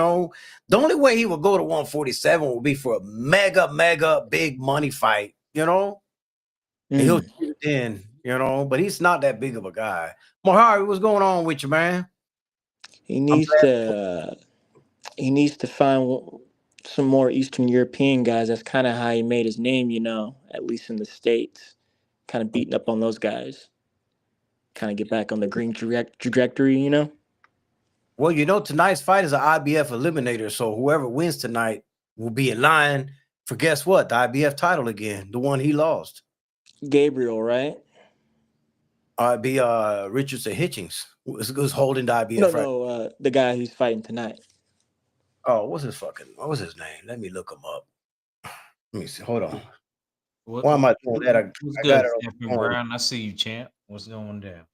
only way he would go to 147 would be for a mega big money fight, and he'll shoot in, but he's not that big of a guy. Mohari, what's going on with you, man? He I'm needs glad. to he needs to find some more Eastern European guys. That's kind of how he made his name, at least in the States. Kind of beating up on those guys. Kind of get back on the green trajectory. Well, tonight's fight is an IBF eliminator, so whoever wins tonight will be in line for guess what? The IBF title again, the one he lost. Gabriel, right? It'd be Richardson Hitchings who's holding the IBF No, right. no, the guy who's fighting tonight. Oh, what was his name? Let me look him up. Let me see. Hold on. Why am I doing that? I good, got it Stephen Brown. I see you, champ. What's going down?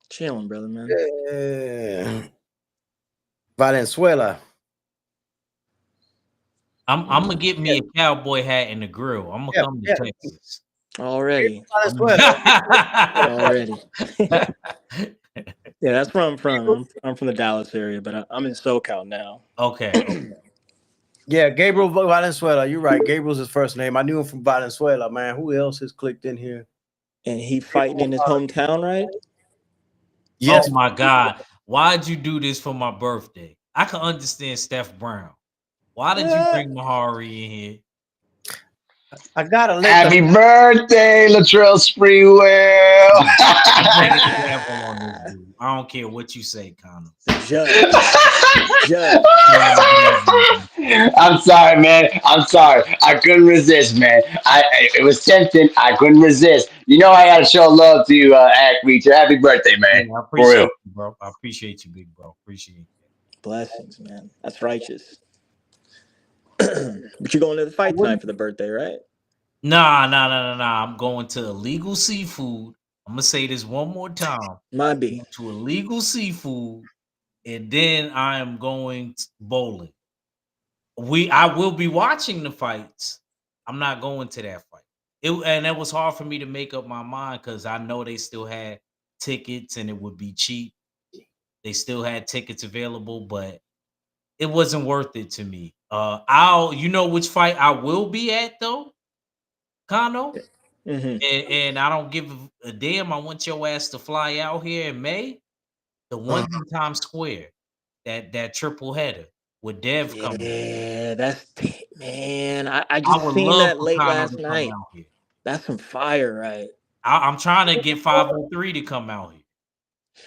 Chilling, brother, man. Valenzuela. I'm gonna get me a cowboy hat and a grill. I'm gonna come to Texas. Already. Already. Yeah, that's where I'm from. I'm from the Dallas area, but I'm in SoCal now. Okay. Yeah, Gabriel Valenzuela. You're right. Gabriel's his first name. I knew him from Valenzuela, man. Who else has clicked in here? And he fighting in his hometown, right? Yes. Oh my God. Why'd you do this for my birthday? I can understand Steph Brown. Why did you bring Mahari in here? I gotta let Happy birthday, Latrell Sprewell. I don't care what you say, Connor. Judge. I'm sorry, man. I'm sorry. I couldn't resist, man. It was tempting. I couldn't resist. I gotta show love to you, Act Reacher. Happy birthday, man. Yeah, I For real. appreciate you, bro. I appreciate you, big bro. Appreciate it. Blessings, man. That's righteous. But you're going to the fight tonight for the birthday, right? Nah. I'm going to illegal seafood. I'm gonna say this one more time. Might be. To illegal seafood, and then I am going bowling. I will be watching the fights. I'm not going to that fight. And it was hard for me to make up my mind because I know they still had tickets and it would be cheap. They still had tickets available, but it wasn't worth it to me. You know which fight I will be at though, Kano? Mm-hmm. And I don't give a damn. I want your ass to fly out here in May. The one in Times Square, that triple header with Dev coming. Yeah, man. I just seen that late last night. That's some fire, right? I'm trying to get 503 to come out here.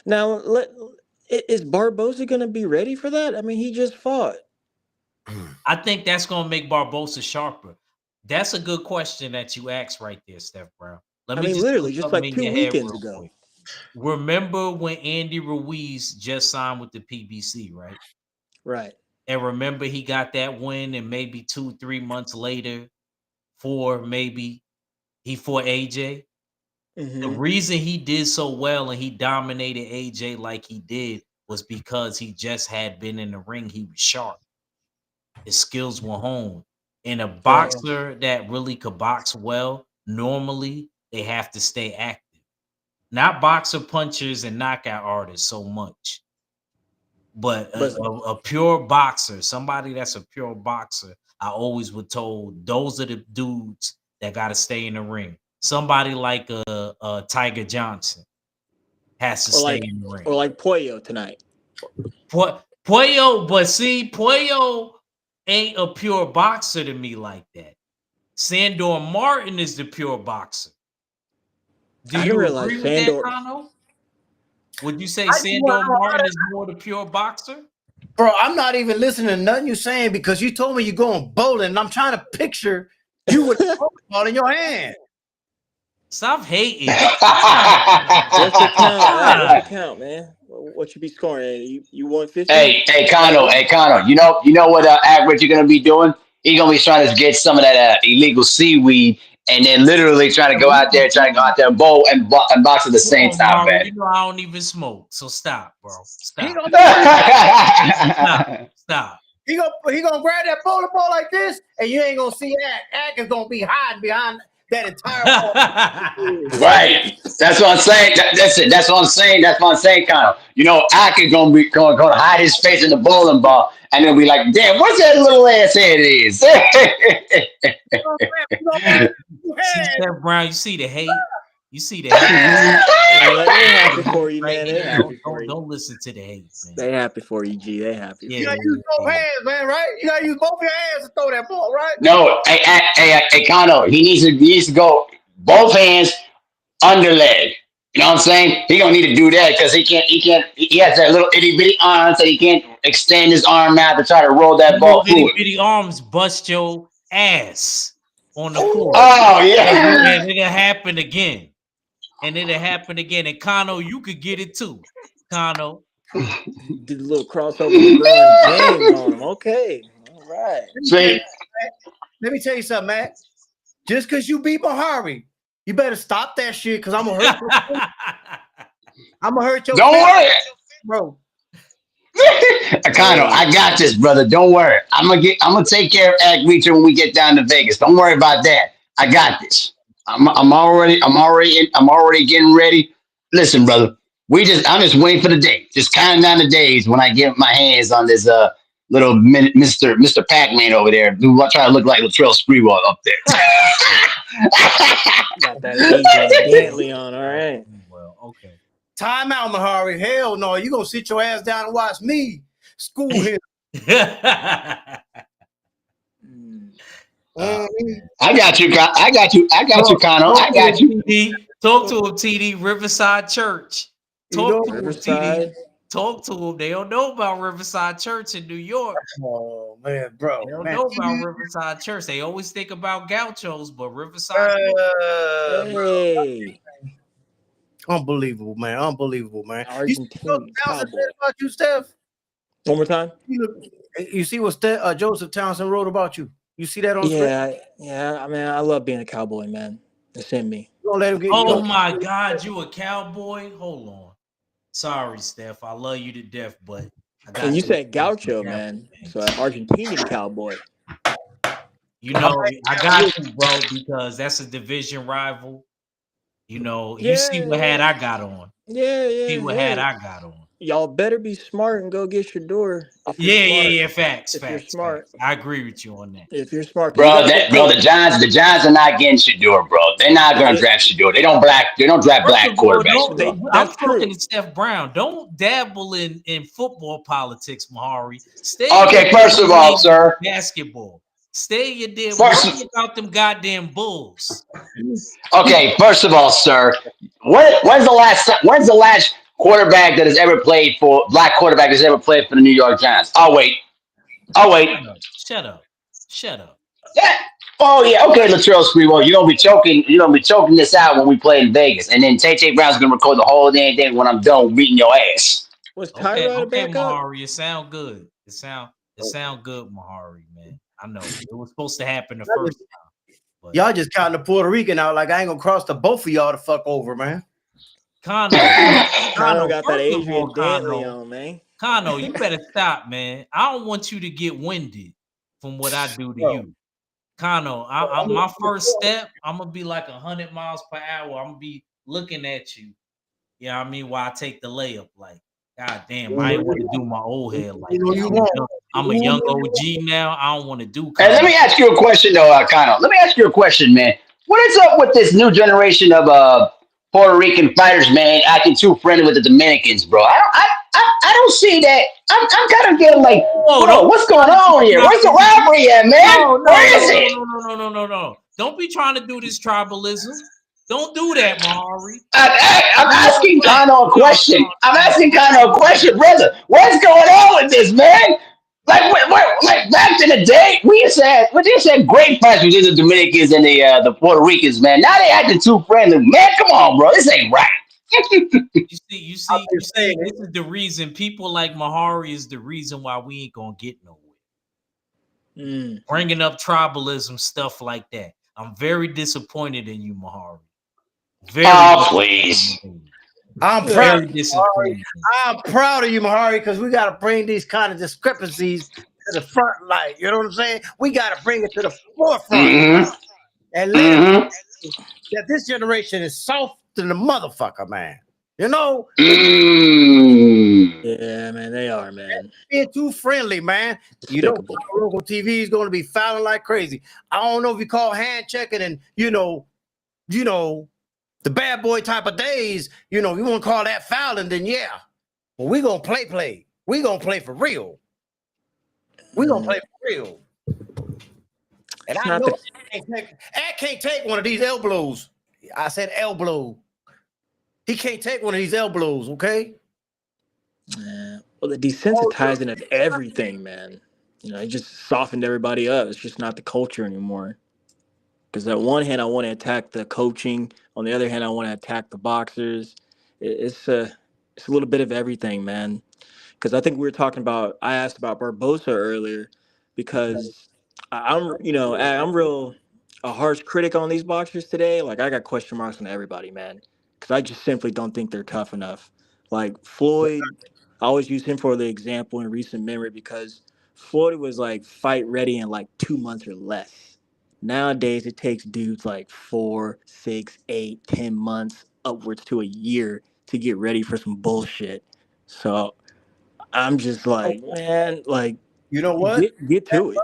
Now, is Barboza gonna be ready for that? I mean, he just fought. I think that's gonna make Barboza sharper. That's a good question that you asked right there, Steph Brown. Literally just like 2 weekends ago. Quick. Remember when Andy Ruiz just signed with the PBC, right? Right. And remember he got that win, and maybe 2-3 months later, he fought AJ. Mm-hmm. The reason he did so well and he dominated AJ like he did was because he just had been in the ring. He was sharp. His skills were honed. And a boxer that really could box well, normally they have to stay active. Not boxer punchers and knockout artists so much. But a pure boxer, somebody that's a pure boxer, I always was told those are the dudes that got to stay in the ring. Somebody like a Tiger Johnson has to stay in the ring. Or like Pollo tonight. Pollo, but see, Pollo ain't a pure boxer to me like that. Sandor Martin is the pure boxer. Do you agree with that, Kano? Would you say Sandor Martin is more the pure boxer? Bro, I'm not even listening to nothing you're saying because you told me you're going bowling, and I'm trying to picture you with a ball in your hand. Stop hating. What's the count, man? What you be scoring? You 150? Hey, Kano. You know what average you're gonna be doing? He's gonna be trying to get some of that illegal seaweed, and then literally trying to go out there and bowl and box at the same time, man. You know I don't even smoke, so stop, bro. Stop. Stop. He gonna grab that bowling ball like this, and you ain't gonna see Ack is gonna be hiding behind that entire ball. Right. That's what I'm saying. That's it. That's what I'm saying. That's what I'm saying, Kyle. Ack is gonna be going to hide his face in the bowling ball, and then be like, "Damn, what's that little ass head is?" See, Steph Brown, you see the hate? You see the hate. They happy for you, man. They happy for you. Don't listen to the hate, man. They happy for you, G. They happy. You gotta use both hands, man. Right? You gotta use both your hands to throw that ball, right? No, hey, Kano, he needs to go both hands under leg. You know what I'm saying? He gonna need to do that because he has that little itty bitty arm, so he can't extend his arm out to try to roll that ball Little forward. bitty arms bust your ass on the court. Oh yeah. And it'll happen again. And Kano, you could get it too. Kano. Did a little crossover LeBron James on him. Okay. All right. See? Let me tell you something, man. Just because you beat Mahari, you better stop that shit because I'm gonna hurt you. I'm gonna hurt your Don't worry. bro. Kano, I got this, brother. Don't worry. I'm gonna take care of Act Reacher when we get down to Vegas. Don't worry about that. I got this. I'm already getting ready. Listen, brother. I'm just waiting for the day. Just counting down the days when I get my hands on this little Mr. Pac-Man over there who try to look like Latrell Sprewell up there. Got that Adrian Dantley on. All right. Well, okay. Time out, Mahari. Hell no. You gonna sit your ass down and watch me school him. I got you, Kano. I got you, TD. Talk to him, TD. Riverside Church. Talk to him, TD. Talk to him. They don't know about Riverside Church in New York. Oh man, bro. They don't know about Riverside Church. They always think about gauchos, but Riverside. Hey. Unbelievable, man. Unbelievable, man. Argentine Townsend said about you, Steph? One more time. You see what Joseph Townsend wrote about you? You see that on Yeah. I mean, I love being a Cowboy, man. It's in me. You don't let him get Oh my God, you a Cowboy? Hold on. Sorry, Steph. I love you to death, but I got you said gaucho, man. So Argentinian Cowboy. You know, I got you, bro, because that's a division rival. You know, you see what hat I got on. Yeah. See what hat I got on. Y'all better be smart and go get Shador. Yeah. Facts. You're smart. Facts. I agree with you on that. If you're smart, bro, the Giants are not getting Shador, bro. They're not going to draft Shador. They don't draft black quarterbacks. I'm talking to Steph Brown. Don't dabble in football politics, Mahari. Okay, first of all, sir, basketball. Stay your damn. Worry about them goddamn Bulls. Okay, first of all, sir, when's the last quarterback that has ever played for black quarterback that's ever played for the New York Giants? I'll wait. Shut up. Yeah. Oh yeah. Okay, Latrell Sprewell, you don't be choking this out when we play in Vegas, and then Tay Brown's gonna record the whole damn thing when I'm done beating your ass. Was Tyrod back up? Mahari, it sound good. It sound good, Mahari, man. I know it was supposed to happen the first time. But y'all just counting the Puerto Rican out like I ain't gonna cross the both of y'all to fuck over, man. Kano got that Adrian Dantley on, man. Kano, you better stop, man. I don't want you to get winded from what I do to you. Kano, my first step, I'm gonna be like 100 miles per hour. I'm gonna be looking at you. Yeah, I mean, while I take the layup, like, God damn, I ain't want to do my old head like that. I'm a young OG now. I don't want to do. Hey, let me ask you a question, though, Kano. Let me ask you a question, man. What is up with this new generation of Puerto Rican fighters, man, acting too friendly with the Dominicans, bro? I don't see that. I'm kind of getting like, bro, what's going on here? Where's the rivalry at, man? Where is it? No. Don't be trying to do this tribalism. Don't do that, Mahari. I'm asking Kano a question. Brother. What's going on with this, man? Like back in the day, we just had great fights between the Dominicans and the Puerto Ricans, man. Now they acting too friendly, man. Come on, bro, this ain't right. You see, this is the reason people like Mahari is the reason why we ain't gonna get nowhere. Bringing up tribalism, stuff like that. I'm very disappointed in you, Mahari. Please. I'm proud of you, Mahari, because we got to bring these kind of discrepancies to the front light. You know what I'm saying? We got to bring it to the forefront and let that this generation is soft to the motherfucker, man. You know? Yeah, man, they are, man. Being too friendly, man. You know, local TV is going to be fouling like crazy. I don't know if you call hand checking and, you know, The bad boy type of days, you know, you want to call that fouling, then yeah. But we gonna play. We gonna play for real. We gonna play for real. And It's I not know the I can't take one of these elbows. I said elbow. He can't take one of these elbows, okay? well, the desensitizing of everything, man. You know, it just softened everybody up. It's just not the culture anymore. Because on one hand, I want to attack the coaching. On the other hand, I want to attack the boxers. It's a little bit of everything, man. Because I think we were talking about. I asked about Barbosa earlier, because I'm real a harsh critic on these boxers today. Like I got question marks on everybody, man. Because I just simply don't think they're tough enough. Like Floyd, I always use him for the example in recent memory because Floyd was like fight ready in like 2 months or less. Nowadays, it takes dudes like 4, 6, 8, 10 months, upwards to a year to get ready for some bullshit. So I'm just like, man, like You know what? get to it.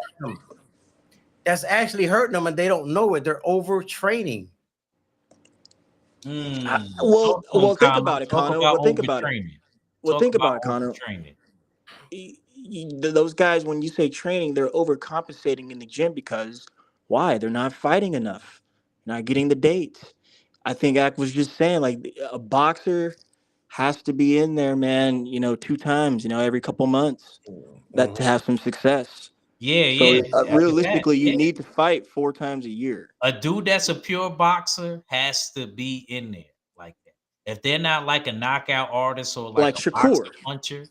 That's actually hurting them, and they don't know it. They're overtraining. Talk to him, Think Connor. about it, Talk Connor. about Well, think about it. overtraining. Well, Talk think about about it, Connor. overtraining. Those guys, when you say training, they're overcompensating in the gym because why? They're not fighting enough, not getting the dates. I think Ak was just saying, like, a boxer has to be in there, man, 2 times, every couple months that to have some success. Yeah. So After that, realistically, you yeah. need to fight 4 times a year. A dude that's a pure boxer has to be in there like that. If they're not like a knockout artist or like Like a boxer Shakur. puncher,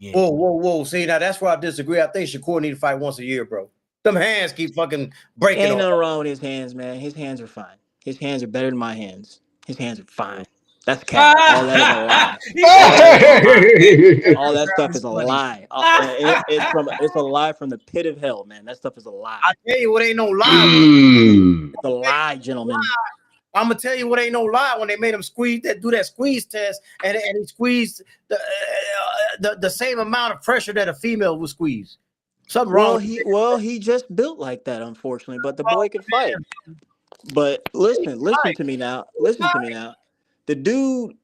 yeah. Whoa. See, now that's where I disagree. I think Shakur need to fight once a year, bro. Them hands keep fucking breaking Ain't on. nothing wrong with his hands, man. His hands are fine. His hands are better than my hands. His hands are fine. That's cap. All that is a lie. He All said that he is a lie. fine. All that stuff It's is a funny. lie. It's a lie from the pit of hell, man. That stuff is a lie. I tell you what ain't no lie. It's a lie, gentlemen. I'm gonna tell you what ain't no lie. When they made him do that squeeze test, and he squeezed the same amount of pressure that a female would squeeze. Something wrong. He just built like that, unfortunately. But the boy can fight. But listen to me now. Listen to me now. The dude,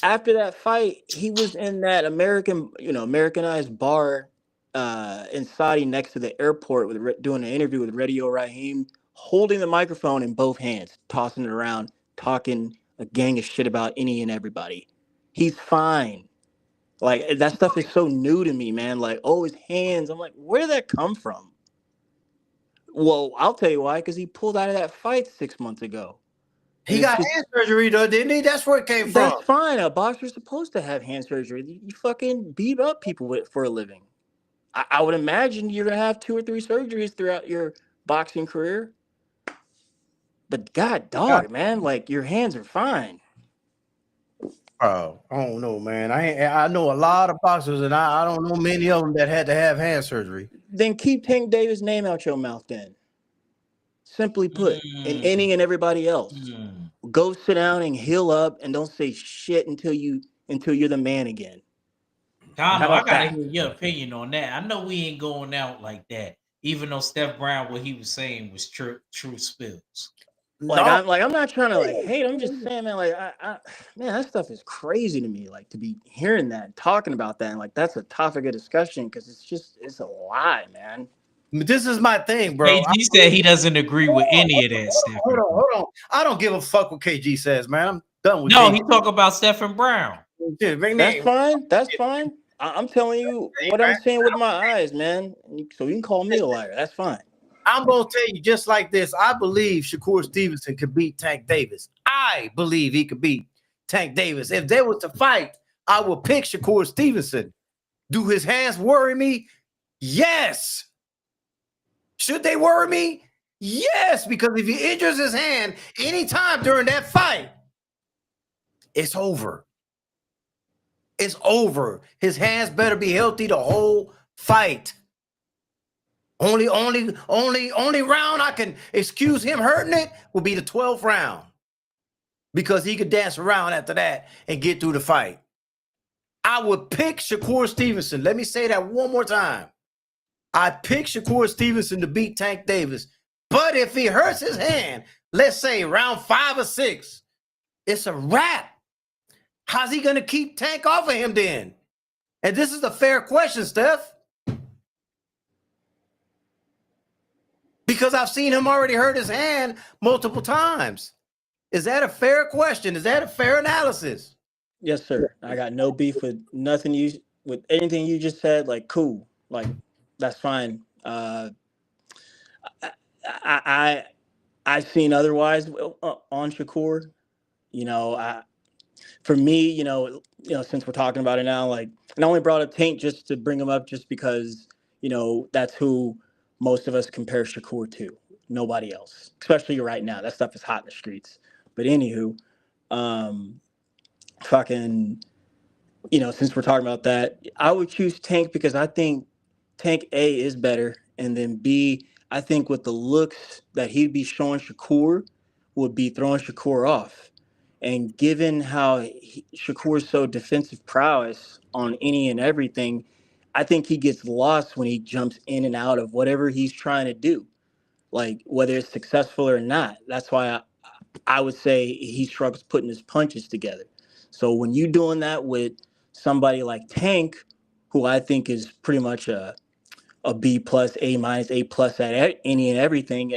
after that fight, he was in that Americanized bar in Saudi next to the airport doing an interview with Radio Raheem, holding the microphone in both hands, tossing it around, talking a gang of shit about any and everybody. He's fine. Like that stuff is so new to me, man. Like, oh, his hands. I'm like, where did that come from? Well, I'll tell you why, because he pulled out of that fight 6 months ago. He got hand surgery, though, didn't he? That's where it came from. That's fine. A boxer's supposed to have hand surgery. You fucking beat up people for a living. I would imagine you're gonna have 2 or 3 surgeries throughout your boxing career. But god dog, man, like your hands are fine. Oh, I don't know, man. I know a lot of boxers, and I don't know many of them that had to have hand surgery. Then keep Tank Davis' name out your mouth then. Simply put, and any and everybody else. Go sit down and heal up and don't say shit until you're the man again. Connor, I gotta hear your opinion on that. I know we ain't going out like that, even though Steph Brown, what he was saying was true spills. I'm not trying to hate. I'm just saying, man, man, that stuff is crazy to me. Like to be hearing that, talking about that, and like that's a topic of discussion because it's a lie, man. This is my thing, bro. KG said he doesn't agree with any of that stuff. Hold on. I don't give a fuck what KG says, man. I'm done with No, KG. he talk about Stephen Brown. That's fine. That's fine. I'm telling you what I'm saying with my eyes, man. So you can call me a liar. That's fine. I'm gonna tell you just like this. I believe Shakur Stevenson could beat Tank Davis. I believe he could beat Tank Davis. If they was to fight, I would pick Shakur Stevenson. Do his hands worry me? Yes. Should they worry me? Yes, because if he injures his hand anytime during that fight, it's over. It's over. His hands better be healthy the whole fight. Only round I can excuse him hurting it will be the 12th round, because he could dance around after that and get through the fight. I would pick Shakur Stevenson. Let me say that one more time. I pick Shakur Stevenson to beat Tank Davis. But if he hurts his hand, let's say round 5 or 6, it's a wrap. How's he gonna keep Tank off of him then? And this is a fair question, Steph. Because I've seen him already hurt his hand multiple times. Is that a fair question? Is that a fair analysis? Yes, sir. I got no beef with nothing with anything you just said. Like, cool. Like, that's fine. I've seen otherwise on Shakur. You know, for me, since we're talking about it now, like, and I only brought up Tank just to bring him up just because, that's who most of us compare Shakur to. Nobody else, especially right now. That stuff is hot in the streets. But anywho, fucking, since we're talking about that, I would choose Tank because I think Tank A is better, and then B, I think with the looks that he'd be showing Shakur would be throwing Shakur off. And given how Shakur's so defensive prowess on any and everything, I think he gets lost when he jumps in and out of whatever he's trying to do, like whether it's successful or not. That's why I would say he struggles putting his punches together. So when you're doing that with somebody like Tank, who I think is pretty much a B plus, A minus, A plus at any and everything,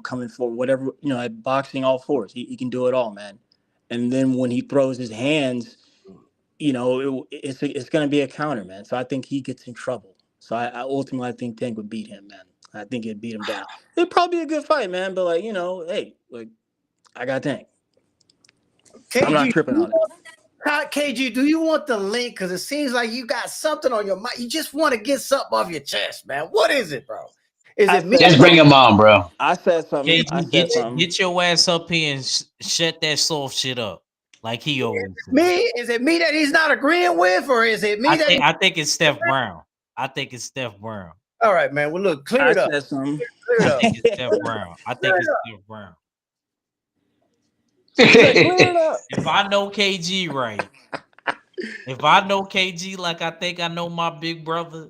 coming for whatever, at boxing all fours, he can do it all, man. And then when he throws his hands, it's going to be a counter, man. So I think he gets in trouble. So I ultimately think Tank would beat him, man. I think it'd beat him down. It'd probably be a good fight, man. But hey, like, I got Tank. KG, I'm not tripping on it. KG, do you want the link? Because it seems like you got something on your mind. You just want to get something off your chest, man. What is it, bro? Is it me? Just bring him on, bro. I said something. KG, get your ass up here and shut that soft shit up, like he always says. Me? Is it me that he's not agreeing with, or is it me I think it's Steph Brown. I think it's Steph Brown. All right, man. Well, look, clear it up. I said something. Clear it up. I think it's Steph Brown. I think it's Steph Brown. If I know KG right, if I know KG like I think I know my big brother,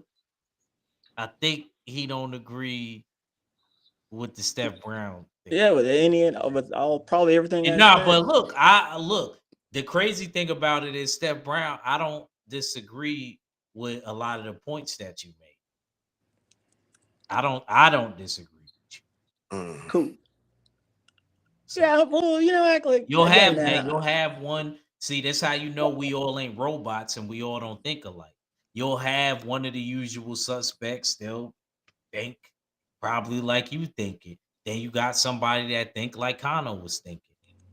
I think he don't agree with the Steph Brown thing. Yeah, with all probably everything. But look. The crazy thing about it is Steph Brown. I don't disagree with a lot of the points that you made. I don't disagree with you. Cool. So, yeah, well, act like you'll have that. You'll have one. See, that's how you know we all ain't robots and we all don't think alike. You'll have one of the usual suspects still think probably like you thinking. Then you got somebody that think like Connor was thinking.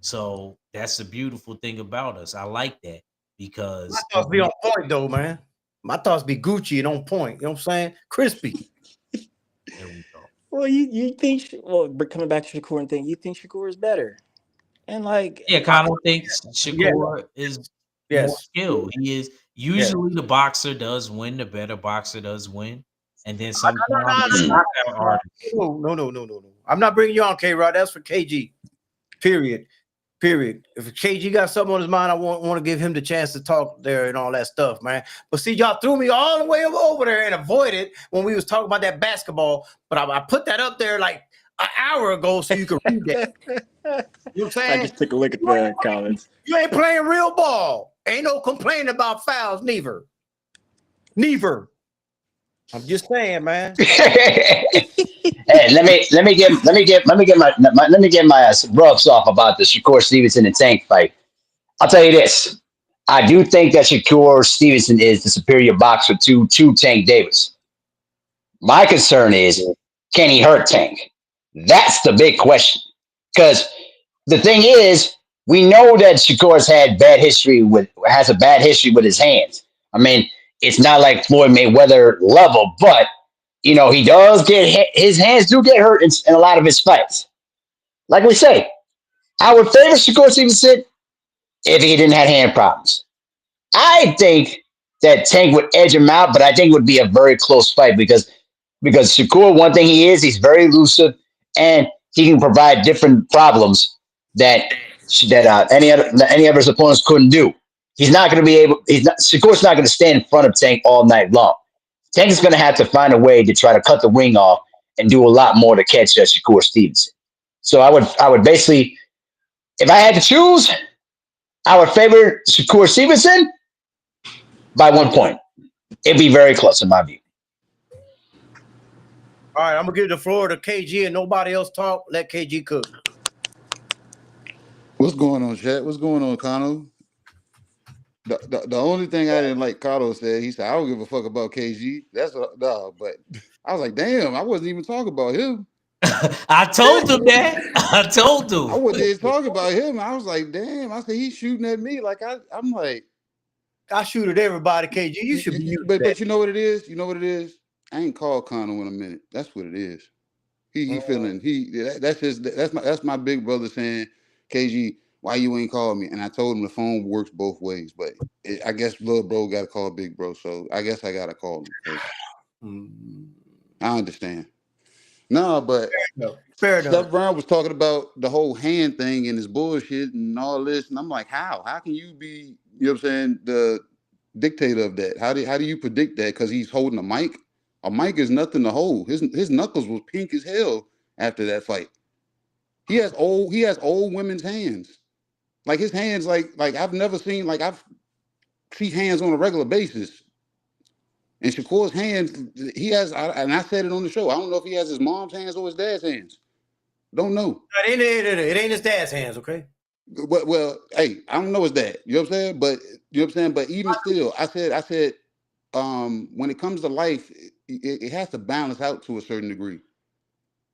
So that's the beautiful thing about us. I like that because my thoughts be on point though, man. My thoughts be Gucci and on point. You know what I'm saying? Crispy. There we go. Well, you think coming back to Shakur and thing, you think Shakur is better, and like Connor thinks Shakur is more skilled. He is usually the boxer does win, the better boxer does win, and then sometimes no. I'm not bringing you on, K-Rod. That's for KG. Period. If KG got something on his mind, I want to give him the chance to talk there and all that stuff, man. But see, y'all threw me all the way over there and avoided when we was talking about that basketball. But I put that up there like an hour ago so you can read that. You know what I'm saying? I just took a look at the comments. You ain't playing real ball. Ain't no complaining about fouls, neither. I'm just saying, man. Hey, let me get my roughs off about the Shakur Stevenson and Tank fight. I'll tell you this: I do think that Shakur Stevenson is the superior boxer to Tank Davis. My concern is, can he hurt Tank? That's the big question. Because the thing is, we know that Shakur has a bad history with his hands. I mean, it's not like Floyd Mayweather level, but he does his hands do get hurt in a lot of his fights. Like we say, I would favor Shakur Stevenson if he didn't have hand problems. I think that Tank would edge him out, but I think it would be a very close fight because Shakur, one thing he's very elusive and he can provide different problems that any of his opponents couldn't do. Shakur's not going to stand in front of Tank all night long. Tank is going to have to find a way to try to cut the wing off and do a lot more to catch Shakur Stevenson. So I would basically, if I had to choose, I would favor Shakur Stevenson by 1 point. It'd be very close in my view. All right, I'm gonna give the floor to KG and nobody else talk. Let KG cook. What's going on, chat? What's going on, Kano? The only thing I didn't like Kato said, he said, I don't give a fuck about KG. That's what no, but I was like, damn, I wasn't even talking about him. I told him that. I told I him. wasn't even talking about him. I was like, damn. I said he's shooting at me. Like I'm like, I shoot at everybody, KG. You should be used to that. but you know what it is? You know what it is? I ain't called Kano in a minute. That's what it is. He feeling that's my big brother saying, KG, why you ain't called me? And I told him the phone works both ways, but I guess little bro got to call big bro, so I guess I gotta call him because I understand. No, but Fair enough. Steph Brown was talking about the whole hand thing and his bullshit and all this, and I'm like, how? How can you be, you know what I'm saying, the dictator of that? How do you predict that? Because he's holding a mic. A mic is nothing to hold. His knuckles was pink as hell after that fight. He has old women's hands. Like his hands, like I've never seen, like I've see hands on a regular basis. And Shakur's hands, he has, and I said it on the show. I don't know if he has his mom's hands or his dad's hands. Don't know. It ain't his dad's hands, okay? Well, hey, I don't know his dad. You know what I'm saying? But you know what I'm saying. But even still, I said, when it comes to life, it has to balance out to a certain degree.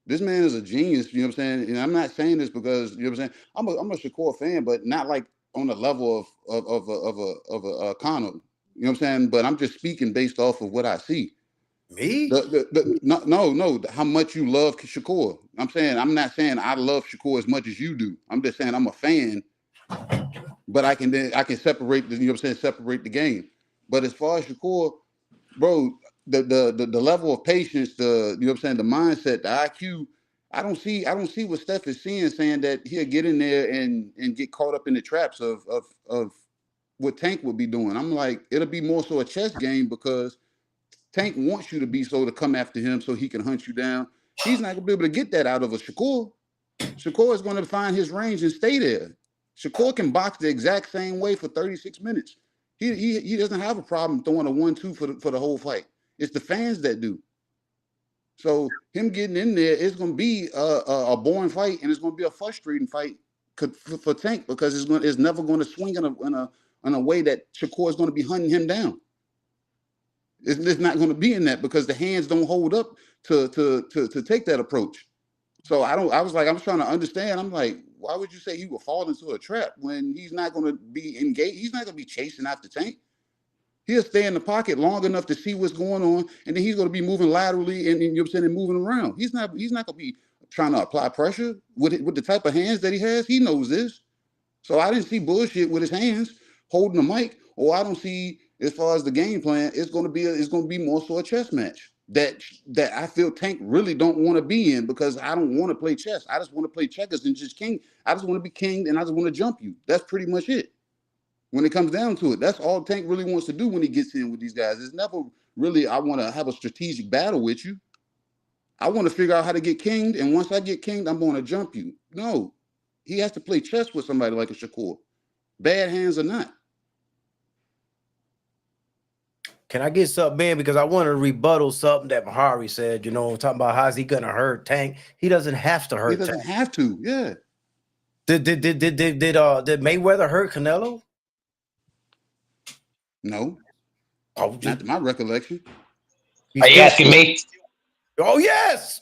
This man is a genius. You know what I'm saying? And I'm not saying this because you know what I'm saying. I'm a Shakur fan, but not like on the level of a Kano. You know what I'm saying? But I'm just speaking based off of what I see. Me? No, how much you love Shakur. I'm saying, I'm not saying I love Shakur as much as you do. I'm just saying I'm a fan, but I can separate the, you know what I'm saying, separate the game. But as far as Shakur, bro, the level of patience, the, you know what I'm saying, the mindset, the IQ, I don't see what Steph is seeing, saying that he'll get in there and get caught up in the traps of what Tank would be doing. I'm like, it'll be more so a chess game because Tank wants you to be so to come after him so he can hunt you down. He's not gonna be able to get that out of a Shakur. Shakur is going to find his range and stay there. Shakur can box the exact same way for 36 minutes. He doesn't have a problem throwing a 1-2 for the whole fight. It's the fans that do. So him getting in there, it's going to be a boring fight, and it's going to be a frustrating fight for Tank because it's never going to swing in a way that Shakur is going to be hunting him down. It's not going to be in that because the hands don't hold up to take that approach. So I was trying to understand. I'm like, why would you say he will fall into a trap when he's not going to be engaged? He's not going to be chasing after Tank. He'll stay in the pocket long enough to see what's going on, and then he's going to be moving laterally and you know what I'm saying, and moving around. He's not going to be trying to apply pressure with the type of hands that he has. He knows this. So I didn't see bullshit with his hands holding the mic, or I don't see, as far as the game plan, it's going to be more so a chess match that I feel Tank really don't want to be in because I don't want to play chess. I just want to play checkers and just king. I just want to be king and I just want to jump you. That's pretty much it. When it comes down to it, that's all Tank really wants to do when he gets in with these guys. It's never really, I want to have a strategic battle with you. I want to figure out how to get kinged, and once I get kinged, I'm going to jump you. No, he has to play chess with somebody like a Shakur. Bad hands or not. Can I get something in? Because I want to rebuttal something that Mahari said, you know, talking about how's he going to hurt Tank. He doesn't have to hurt Tank. He doesn't have to, yeah. Did Mayweather hurt Canelo? No. Oh, not to my recollection. Are you asking me? Oh, yes.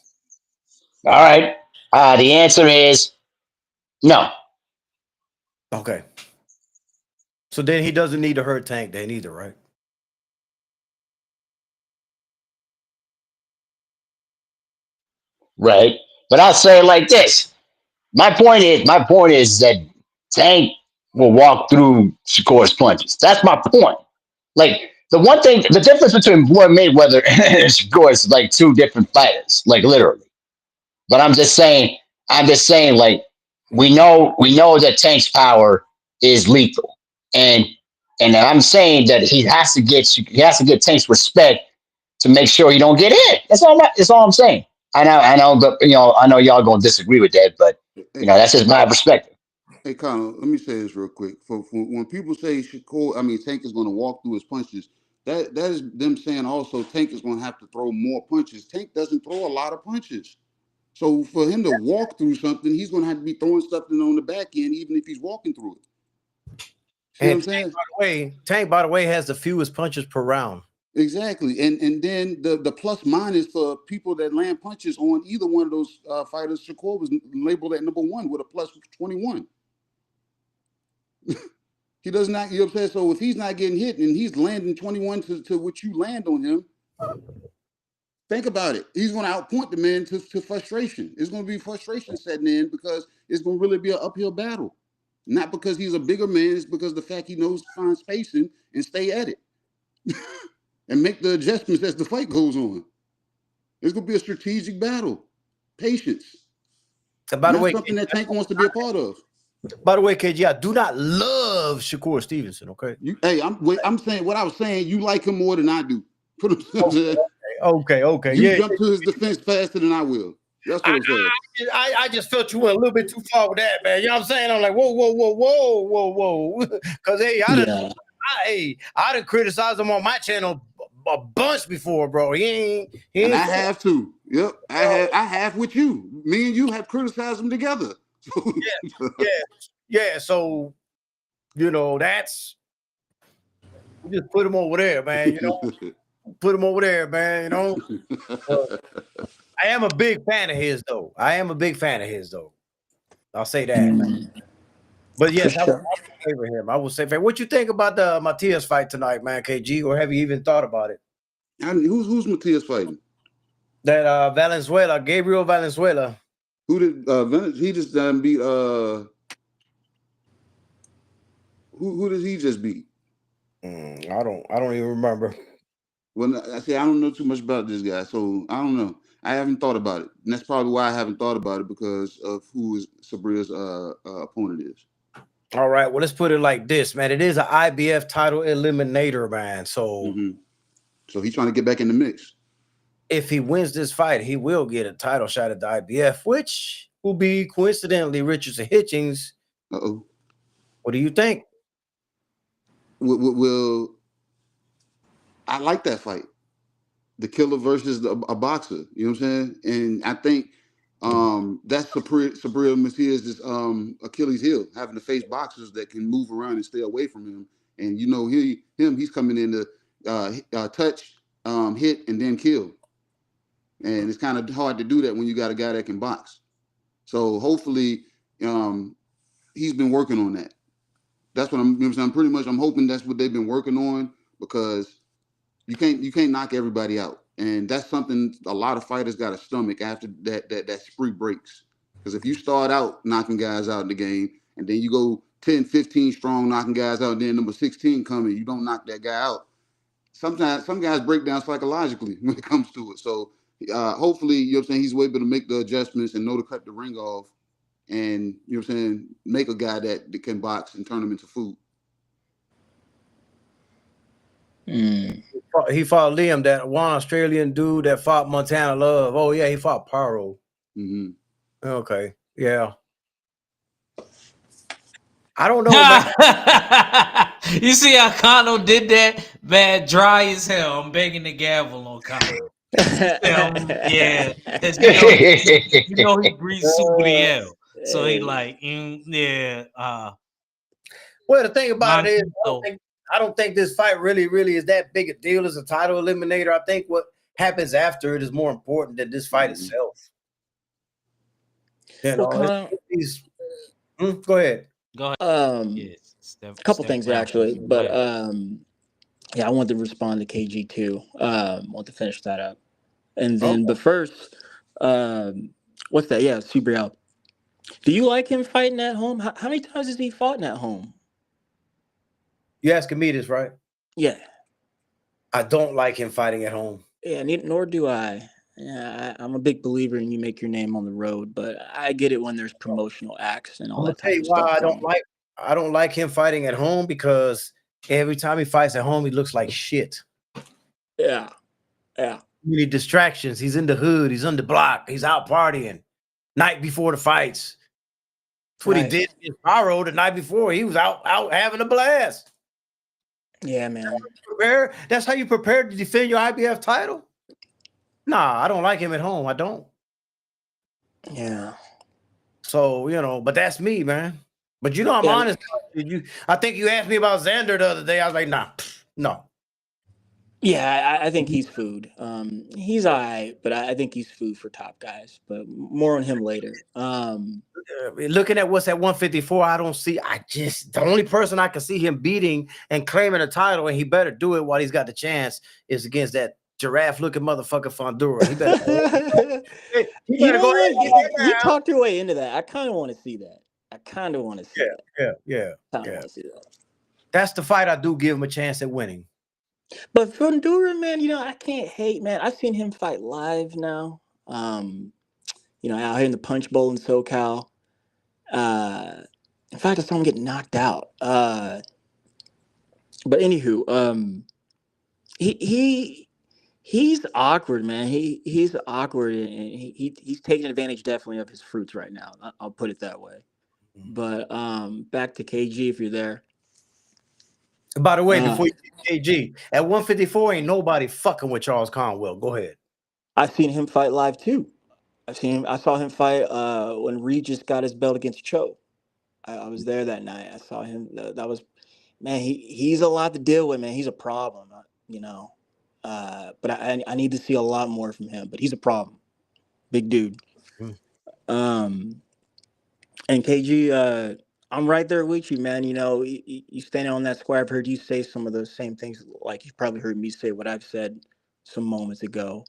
All right. The answer is no. Okay. So then he doesn't need to hurt Tank then either, right? Right. But I'll say it like this. My point is that Tank will walk through Shakur's punches. That's my point. Like the difference between Floyd Mayweather and Shakur is like two different fighters, like literally. But I'm just saying, like we know that Tank's power is lethal, and I'm saying that he has to get Tank's respect to make sure he don't get hit. That's all I'm saying. I know, but I know y'all gonna disagree with that, but that's just my perspective. Hey, Connor, let me say this real quick. For when people say Tank is going to walk through his punches, that is them saying also Tank is going to have to throw more punches. Tank doesn't throw a lot of punches. So for him to walk through something, he's going to have to be throwing something on the back end, even if he's walking through it. See what I'm saying? Tank, by the way, has the fewest punches per round. Exactly. And then the plus minus for people that land punches on either one of those fighters, Shakur was labeled at number 1 with a plus 21. He does not, you know what I'm saying? So if he's not getting hit and he's landing 21 to what you land on him, think about it. He's going to outpoint the man to frustration. It's going to be frustration setting in because it's going to really be an uphill battle. Not because he's a bigger man, it's because the fact he knows to find spacing and stay at it and make the adjustments as the fight goes on. It's going to be a strategic battle. Patience. And by the way, something that Tank wants to be a part of. By the way, KG, I do not love Shakur Stevenson. Okay. I'm saying what I was saying. You like him more than I do. Okay. You jump to his defense faster than I will. That's what I'm saying. I just felt you went a little bit too far with that, man. You know what I'm saying? I'm like, whoa. Because hey, I done criticized him on my channel a bunch before, bro. He ain't I have to. Yep. I have with you. Me and you have criticized him together. Yeah. So, that's just put him over there, man. Put him over there, man. I am a big fan of his, though. I'll say that. But yes, I would favor him. I would say, what you think about the Matias fight tonight, man, KG? Or have you even thought about it? Who's Matias fighting? That Valenzuela, Gabriel Valenzuela. Who did he just beat? Who did he just beat? I don't even remember. Well, I don't know too much about this guy, so I don't know. I haven't thought about it, and that's probably why I haven't thought about it because of who Sabria's opponent is. All right, well, let's put it like this, man. It is an IBF title eliminator, man. So, so he's trying to get back in the mix. If he wins this fight, he will get a title shot at the IBF, which will be coincidentally Richardson Hitchings. Uh-oh. What do you think? Well, I like that fight. The killer versus a boxer. You know what I'm saying? And I think that's Sabria Matias' Achilles heel, having to face boxers that can move around and stay away from him. And he's coming in to touch, hit, and then kill. And it's kind of hard to do that when you got a guy that can box. So hopefully he's been working on that. That's what I'm pretty much I'm hoping that's what they've been working on, because you can't knock everybody out. And that's something a lot of fighters got to stomach after that spree breaks. Because if you start out knocking guys out in the game and then you go 10, 15 strong knocking guys out, and then number 16 coming, you don't knock that guy out. Sometimes some guys break down psychologically when it comes to it. So hopefully, he's able to make the adjustments and know to cut the ring off, and make a guy that can box and turn him into food. He fought Liam, that one Australian dude that fought Montana Love. Oh yeah, he fought Paro. Okay, yeah. I don't know, man. You see how Kano did that? Man, dry as hell. I'm begging the gavel on Kano. Yeah. He breathes super hell. So he like, Well, the thing about it is, I don't think this fight really is that big a deal as a title eliminator. I think what happens after it is more important than this fight itself. Go ahead. A couple things actually, but I wanted to respond to KG too. Want to finish that up, and then but first, what's that? Yeah, Subriel. Do you like him fighting at home? How many times has he fought at home? You asking me this, right? Yeah. I don't like him fighting at home. Yeah, nor do I. Yeah, I'm a big believer in you make your name on the road, but I get it when there's promotional acts and all that type of stuff. I don't like him fighting at home, because every time he fights at home, he looks like shit. Yeah. Many distractions. He's in the hood. He's on the block. He's out partying night before the fights. That's what he Right. did in Paro the night before. He was out having a blast. Yeah, man. That's how you prepare to defend your IBF title. Nah, I don't like him at home. I don't. Yeah. So but that's me, man. But I'm Yeah. honest. I think you asked me about Xander the other day. I was like, nah, no. Yeah, I think he's food. He's all right, but I think he's food for top guys. But more on him later. Looking at what's at 154, I don't see. The only person I can see him beating and claiming a title, and he better do it while he's got the chance, is against that giraffe-looking motherfucker Fondura. He better go. He You better know go what? ahead. You talked your way into that. I kind of want to see that. I kind of want to see that. Yeah. Kind of want to see that. That's the fight I do give him a chance at winning. But Fondura, man, I can't hate, man. I've seen him fight live now. Out here in the Punch Bowl in SoCal. In fact, I saw him get knocked out. But anywho, he's awkward, man. He's awkward, and he's taking advantage definitely of his fruits right now. I'll put it that way. But back to KG if you're there. By the way, before you get KG, at 154, ain't nobody fucking with Charles Conwell. Go ahead. I've seen him fight live too. I saw him fight when Regis got his belt against Cho. I was there that night. I saw him. That was, man. He's a lot to deal with, man. He's a problem, But I need to see a lot more from him. But he's a problem, big dude. And KG, I'm right there with you, man. You standing on that square. I've heard you say some of those same things, like you've probably heard me say what I've said some moments ago.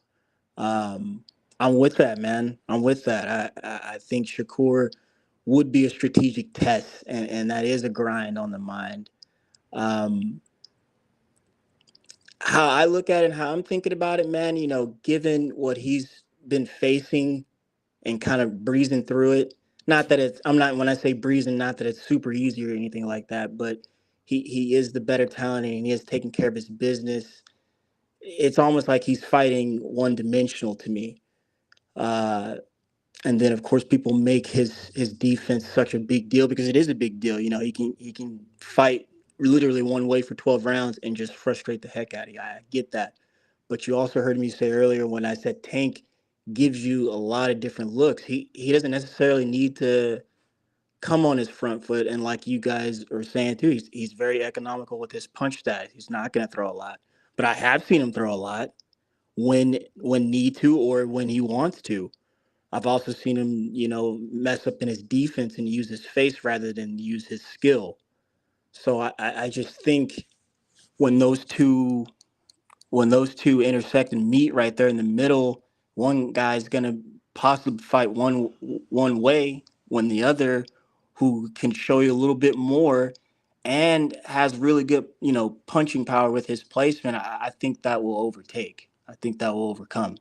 I'm with that, man. I'm with that. I think Shakur would be a strategic test, and that is a grind on the mind. How I look at it and how I'm thinking about it, man, given what he's been facing and kind of breezing through it. Not that I'm not, when I say breezing, not that it's super easy or anything like that, but he is the better talent and he is taking care of his business. It's almost like he's fighting one dimensional to me. And then of course people make his defense such a big deal because it is a big deal. He can fight literally one way for 12 rounds and just frustrate the heck out of you. I get that. But you also heard me say earlier when I said Tank gives you a lot of different looks. He doesn't necessarily need to come on his front foot, and like you guys are saying too, he's very economical with his punch stats. He's not going to throw a lot. But I have seen him throw a lot when need to or when he wants to. I've also seen him, mess up in his defense and use his face rather than use his skill. So I just think when those two intersect and meet right there in the middle, one guy's gonna possibly fight one way when the other, who can show you a little bit more and has really good, punching power with his placement, I think that will overtake. I think that will overcome.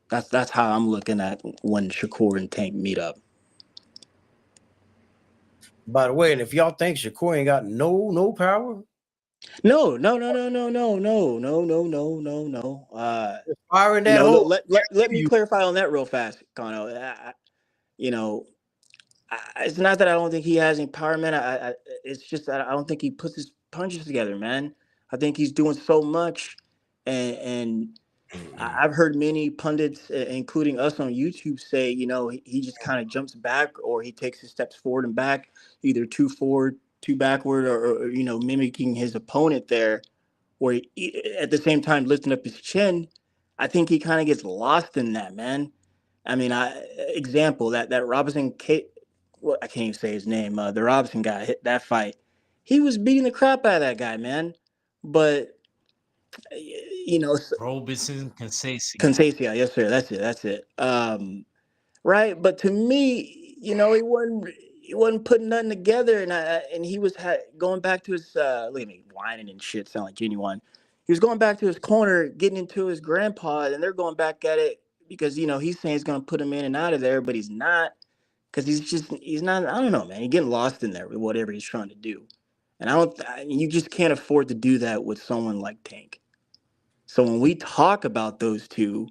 That's how I'm looking at when Shakur and Tank meet up. By the way, and if y'all think Shakur ain't got no power, No. firing that hole. Let me clarify on that real fast, Kano. You know, it's not that I don't think he has any power, man. It's just that I don't think he puts his punches together, man. I think he's doing so much, and I've heard many pundits, including us on YouTube, say, he just kind of jumps back or he takes his steps forward and back, either two forward, two backward, or mimicking his opponent there, where at the same time lifting up his chin. I think he kind of gets lost in that, man. I mean, example that Robinson well, I can't even say his name. The Robinson guy hit that fight. He was beating the crap out of that guy, man. But Robinson Conceição. Conceição, yes sir, that's it. Right, but to me, he wasn't putting nothing together, and he was going back to his look at me whining and shit, sound like Genuine. He was going back to his corner, getting into his grandpa, and they're going back at it because he's saying he's going to put him in and out of there, but he's not, because he's not. I don't know, man. He's getting lost in there with whatever he's trying to do, and you just can't afford to do that with someone like Tank. So when we talk about those two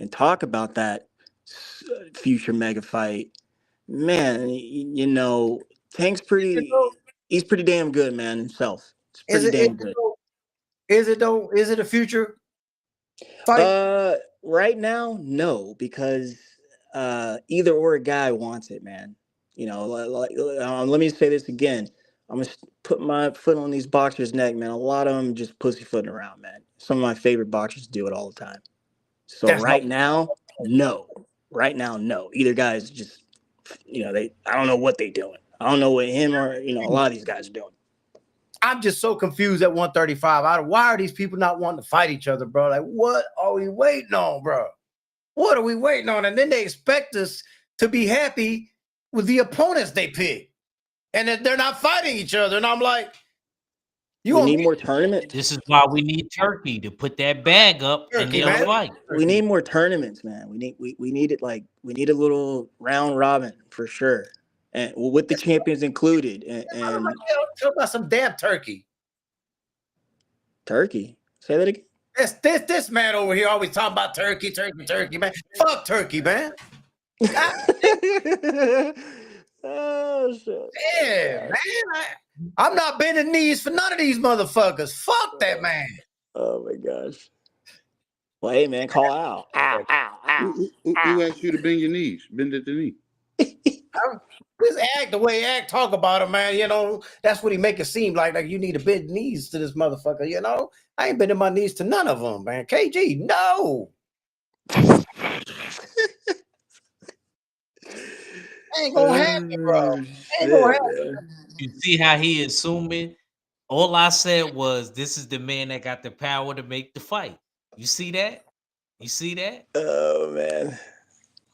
and talk about that future mega fight, Man, you know, Tank's he's pretty damn good, man, himself. It's Is pretty it? damn good. Is it though? Is it a future fight? Right now, no, because either or guy wants it, man. You know, let me say this again. I'm gonna put my foot on these boxers' neck, man. A lot of them just pussyfooting around, man. Some of my favorite boxers do it all the time. So That's my. right now, no. Right now, no. Either guy's just, I don't know what they doing. I don't know what him or a lot of these guys are doing. I'm just so confused at 135. Why are these people not wanting to fight each other, bro? Like, what are we waiting on, bro? What are we waiting on? And then they expect us to be happy with the opponents they pick, and that they're not fighting each other. And I'm like, we need more tournaments. This is why we need Turkey to put that bag up and they'll fight. We need more tournaments, man. We need it we need a little round robin for sure, and with the champions included. And talk about some damn Turkey. Turkey. Say that again. This man over here always talking about Turkey, man. Fuck Turkey, man. Oh shit. Yeah, man. I'm not bending knees for none of these motherfuckers. Fuck that man. Oh my gosh. Well, hey man, call out. Ow, ow, ow. Who asked you to bend your knees? Bend at the knee. This act, the way act talk about him, man, that's what he make it seem like you need to bend knees to this motherfucker, I ain't bending my knees to none of them, man. KG, no. Ain't gonna happen, bro. Ain't gonna happen. You see how he assuming? All I said was, this is the man that got the power to make the fight. You see that? You see that? Oh man.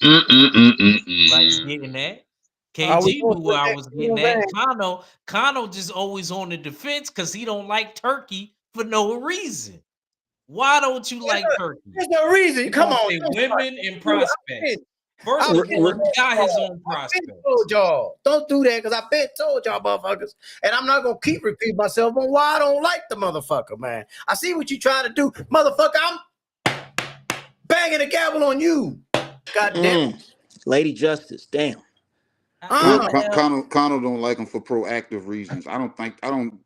Like getting that. KG knew where I was getting at. Kano just always on the defense because he don't like Turkey for no reason. Why don't you like Turkey? There's no reason. Come on. Women and prospects. First of all, he got his own prospects. I told y'all. Don't do that because I been told y'all motherfuckers. And I'm not going to keep repeating myself on why I don't like the motherfucker, man. I see what you trying to do. Motherfucker, I'm banging the gavel on you. God damn. Lady Justice, damn. Connor don't like him for proactive reasons. I don't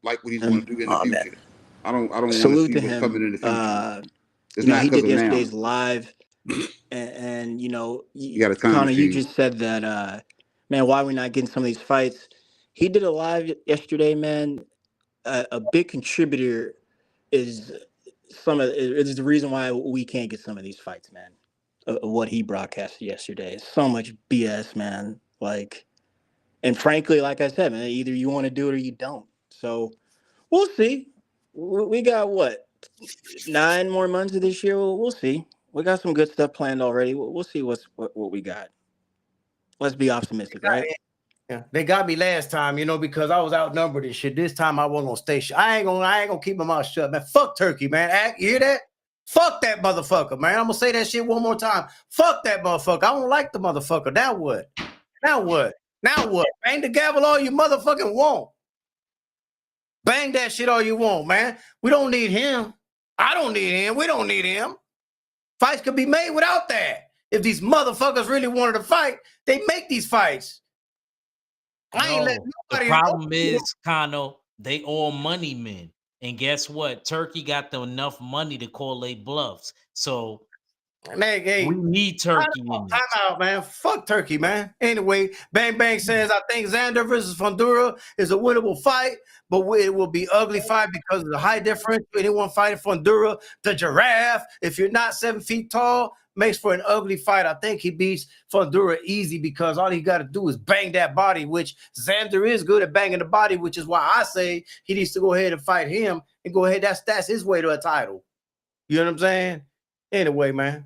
like what he's going to do in the future. Man. I don't want to see what's coming in the future. It's not he did of yesterday's now. live, and you got a time Connor, machine. you just said that, man. Why are we not getting some of these fights? He did a live yesterday, man. A big contributor is the reason why we can't get some of these fights, man. What he broadcasted yesterday is so much BS, man. And frankly, like I said, man, either you want to do it or you don't. So we'll see. We got what, 9 more months of this year. We'll see. We got some good stuff planned already. We'll see what we got. Let's be optimistic, right? Yeah, they got me last time, because I was outnumbered and shit. This time I wasn't gonna stay shut. I ain't gonna keep my mouth shut, man. Fuck Turkey, man. You hear that? Fuck that motherfucker, man. I'm gonna say that shit one more time. Fuck that motherfucker. I don't like the motherfucker. Now what? Bang the gavel all you motherfucking want. Bang that shit all you want, man. We don't need him. I don't need him. We don't need him. Fights could be made without that. If these motherfuckers really wanted to fight, they make these fights. The problem is, Kano, they all money men. And guess what? Turkey got enough money to call they bluffs. So we need Turkey in this. Time out, man. Fuck Turkey, man. Anyway, Bang Bang says, I think Xander versus Fundura is a winnable fight, but it will be ugly fight because of the high difference. Anyone fighting Fundura, the giraffe, if you're not 7 feet tall, makes for an ugly fight. I think he beats Fundura easy because all he got to do is bang that body, which Xander is good at banging the body, which is why I say he needs to go ahead and fight him and go ahead. That's his way to a title. You know what I'm saying? Anyway, man.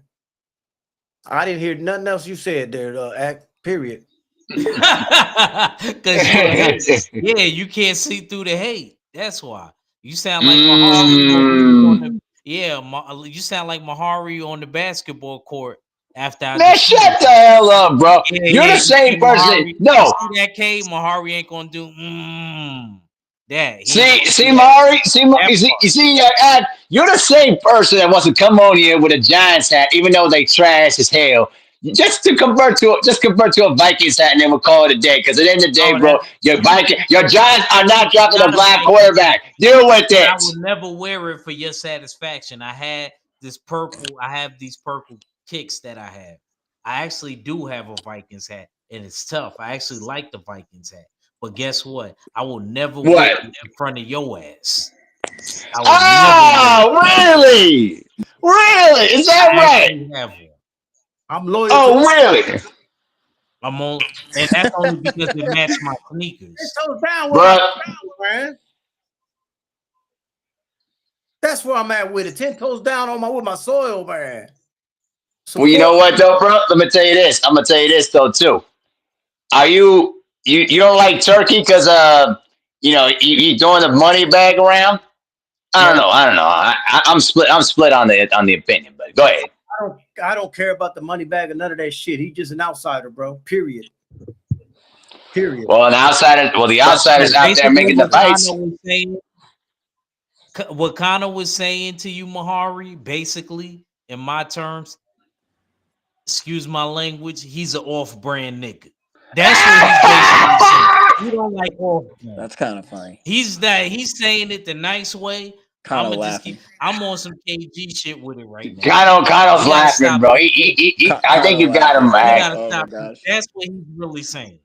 I didn't hear nothing else you said there, Act, period. Because you can't see through the hate. That's why. You sound like Mahari. You sound like Mahari on the basketball court after I Man, shut the hell up, bro. You're the same person. Mahari, No. See that K? Mahari ain't gonna do that. See, Mahari, you're the same person that wants to come on here with a Giants hat, even though they trash as hell, Just convert to a Vikings hat, and then we'll call it a day. Because at the end of the day, Oh, bro, your Giants are not dropping a not a black Viking hat. quarterback. Deal with But I it. will never wear it for your satisfaction. I have these purple kicks that I have. I actually do have a Vikings hat, and it's tough. I actually like the Vikings hat. But guess what? I will never wear What? it in front of your ass. I will never wear it. Oh, really? Really? Is that I right? actually have one. I'm loyal to Oh, really? I'm on, and that's only because it matched my sneakers. toes down with Bro, man. That's where I'm at with it. 10 toes down on with my soil, man. well, you know what, though, bro? Let me tell you this. I'm going to tell you this, though, too. Are you don't like turkey because, you throwing the money bag around? I don't know. I'm split on the opinion, but go ahead. I don't care about the money bag or none of that shit. He's just an outsider, bro. Period. Well, the outsiders out there making the fights. What Connor was saying to you, Mahari, basically, in my terms, excuse my language, he's an off-brand nigga. That's what he's basically saying. You don't like off-brand. That's kind of funny. He's saying it the nice way. Kind of laughing. I'm on some KG shit with it right now. Kano's laughing, bro. I think you got him, man. Oh my gosh. That's what he's really saying.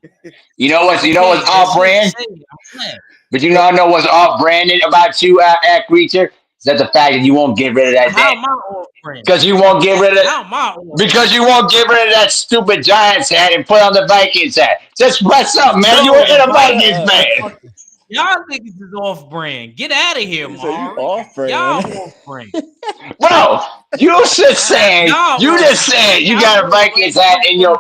You know what's off-brand? But you know what's off-branded about you, Act Creature? Is that the fact that you won't get rid of that? How am I off-brand? Because you won't get rid of it. How am I off-brand? Because you won't get rid of that stupid Giants hat and put on the Vikings hat. Just press up, man. You were in a Vikings fan. Y'all niggas is off-brand. Get out of here, Mahari. Off-brand. Y'all off-brand. Bro, you just saying you got a Vikings hat in your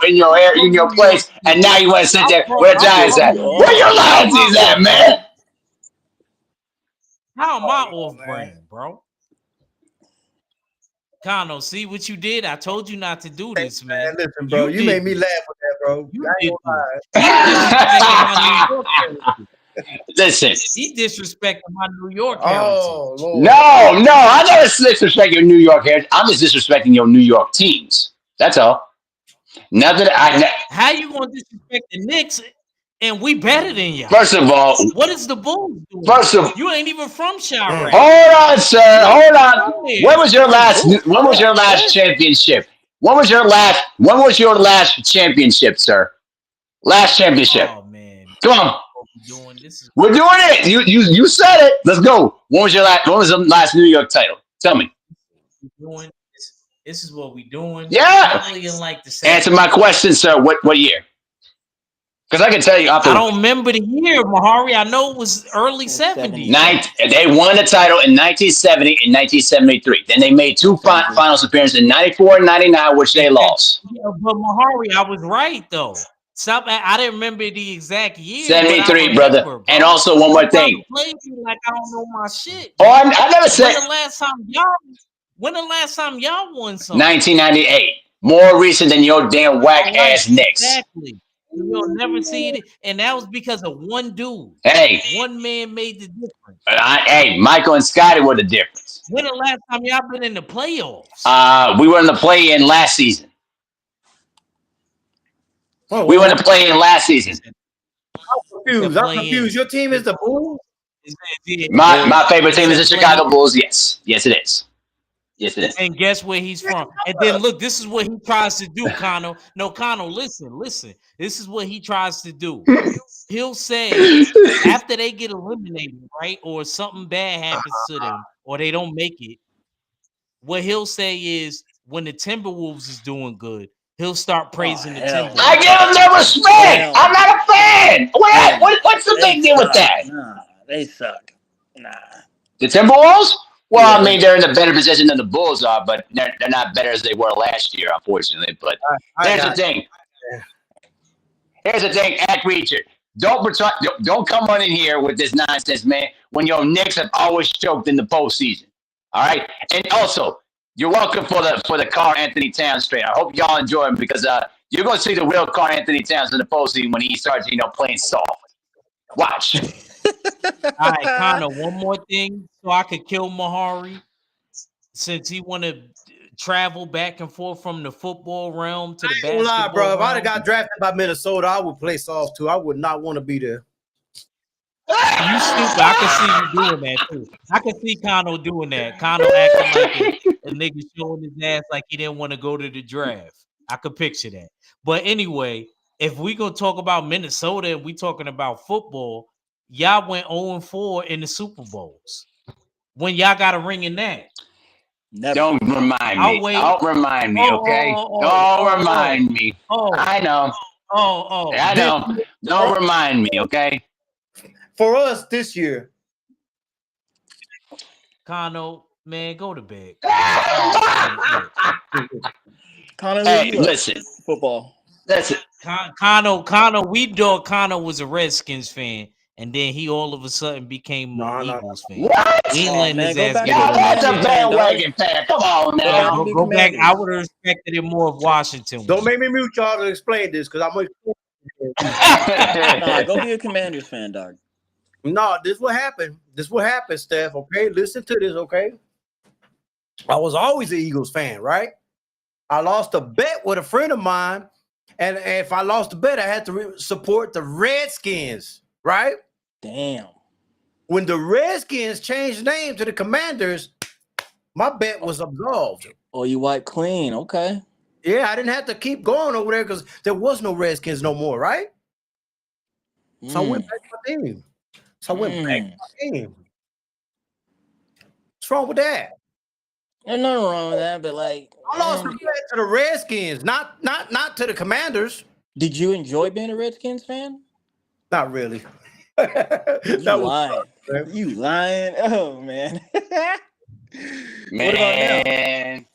place, and now you want to sit there with a Giants hat. Where your loyalties at, man? How am I off-brand, bro? Kano, see what you did? I told you not to do this, man. Listen, bro, you made me laugh with that, bro. Listen. He disrespecting my New York heritage. No, I never disrespect your New York heritage. I'm just disrespecting your New York teams. That's all. Nothing. How you gonna disrespect the Knicks and we better than y'all? First of all, what is the Bulls doing? You ain't even from Chirac. Hold on, sir. Hold on. When was your last championship? When was your last championship, sir? Last championship. Oh man. Come on. We're doing it. You said it. Let's go. When was the last New York title? Tell me. This is what we doing. Yeah. Answer my question, sir. What year? Because I can tell you. I don't remember the year, Mahari. I know it was early 70s. They won the title in 1970 and 1973. Then they made two finals appearances in 94 and 99, which they lost. Yeah, but Mahari, I was right, though. I didn't remember the exact year. 73, brother. Bro. And also one more thing. Like I don't know my shit. Oh, I never said. When the last time y'all won something? 1998. More recent than your damn whack ass Knicks. Exactly. You'll never see it, and that was because of one dude. Hey, one man made the difference. Hey, Michael and Scotty were the difference. When the last time y'all been in the playoffs? We were in the play-in last season. We were in the play-in last season. I'm confused. Your team is the Bulls? My favorite team is the Chicago Bulls. Yes, it is. Yes, it is. And guess where he's from? And then look, this is what he tries to do, Kano. No, Kano, listen. This is what he tries to do. He'll say after they get eliminated, right, or something bad happens to them, or they don't make it. What he'll say is when the Timberwolves is doing good, he'll start praising the Timberwolves. I give them no respect. I'm not a fan. What's the big deal with that? Nah, they suck. Nah. The Timberwolves? Well, I mean, they're in a better position than the Bulls are, but they're not better as they were last year, unfortunately. But here's the thing. Here's the thing, Act Reacher. Don't come on in here with this nonsense, man, when your Knicks have always choked in the postseason. All right? And also, you're welcome for the Karl Anthony Towns trade. I hope y'all enjoy him because you're going to see the real Karl Anthony Towns in the postseason when he starts, playing soft. Watch. All right, Connor, one more thing so I could kill Mahari since he want to travel back and forth from the football realm to the I ain't gonna lie, basketball bro. If I'd realm? have got drafted by Minnesota, I would play soft too. I would not want to be there. You stupid. I can see you doing that too. I can see Kano doing that. Kano acting like a nigga showing his ass like he didn't want to go to the draft. I could picture that. But anyway, if we gonna talk about Minnesota and we talking about football, y'all went 0-4 in the Super Bowls. When y'all got a ring in that. Never. Don't remind I'll me. wait. Don't remind me, okay? Don't remind me. I know. I know. Don't remind me, okay? For us this year, Kano, man, go to bed. Connor, Hey, listen. football. Listen. Kano, we thought Kano was a Redskins fan, and then he all of a sudden became an Eagles fan. What? He Oh, letting man, his go ass back get to Y'all, the that's a Commanders fan, bandwagon fan. Come on now. Go back. I would have respected it more if Washington don't was. make me mute y'all to explain this because I'm gonna. Nah, go be a Commanders fan, dog. No, this what happened. This what happened, Steph. Okay, listen to this. Okay, I was always an Eagles fan, right? I lost a bet with a friend of mine, and if I lost the bet, I had to support the Redskins, right? Damn. When the Redskins changed name to the Commanders, my bet was absolved. Oh, you wiped clean. Okay. Yeah, I didn't have to keep going over there because there was no Redskins no more, right? So I went back to my team. So I went back to my team. What's wrong with that? There's nothing wrong with that, but like, I lost the bet to the Redskins, not to the Commanders. did you enjoy being a Redskins fan? Not really. You lying. You lying. Oh man. What about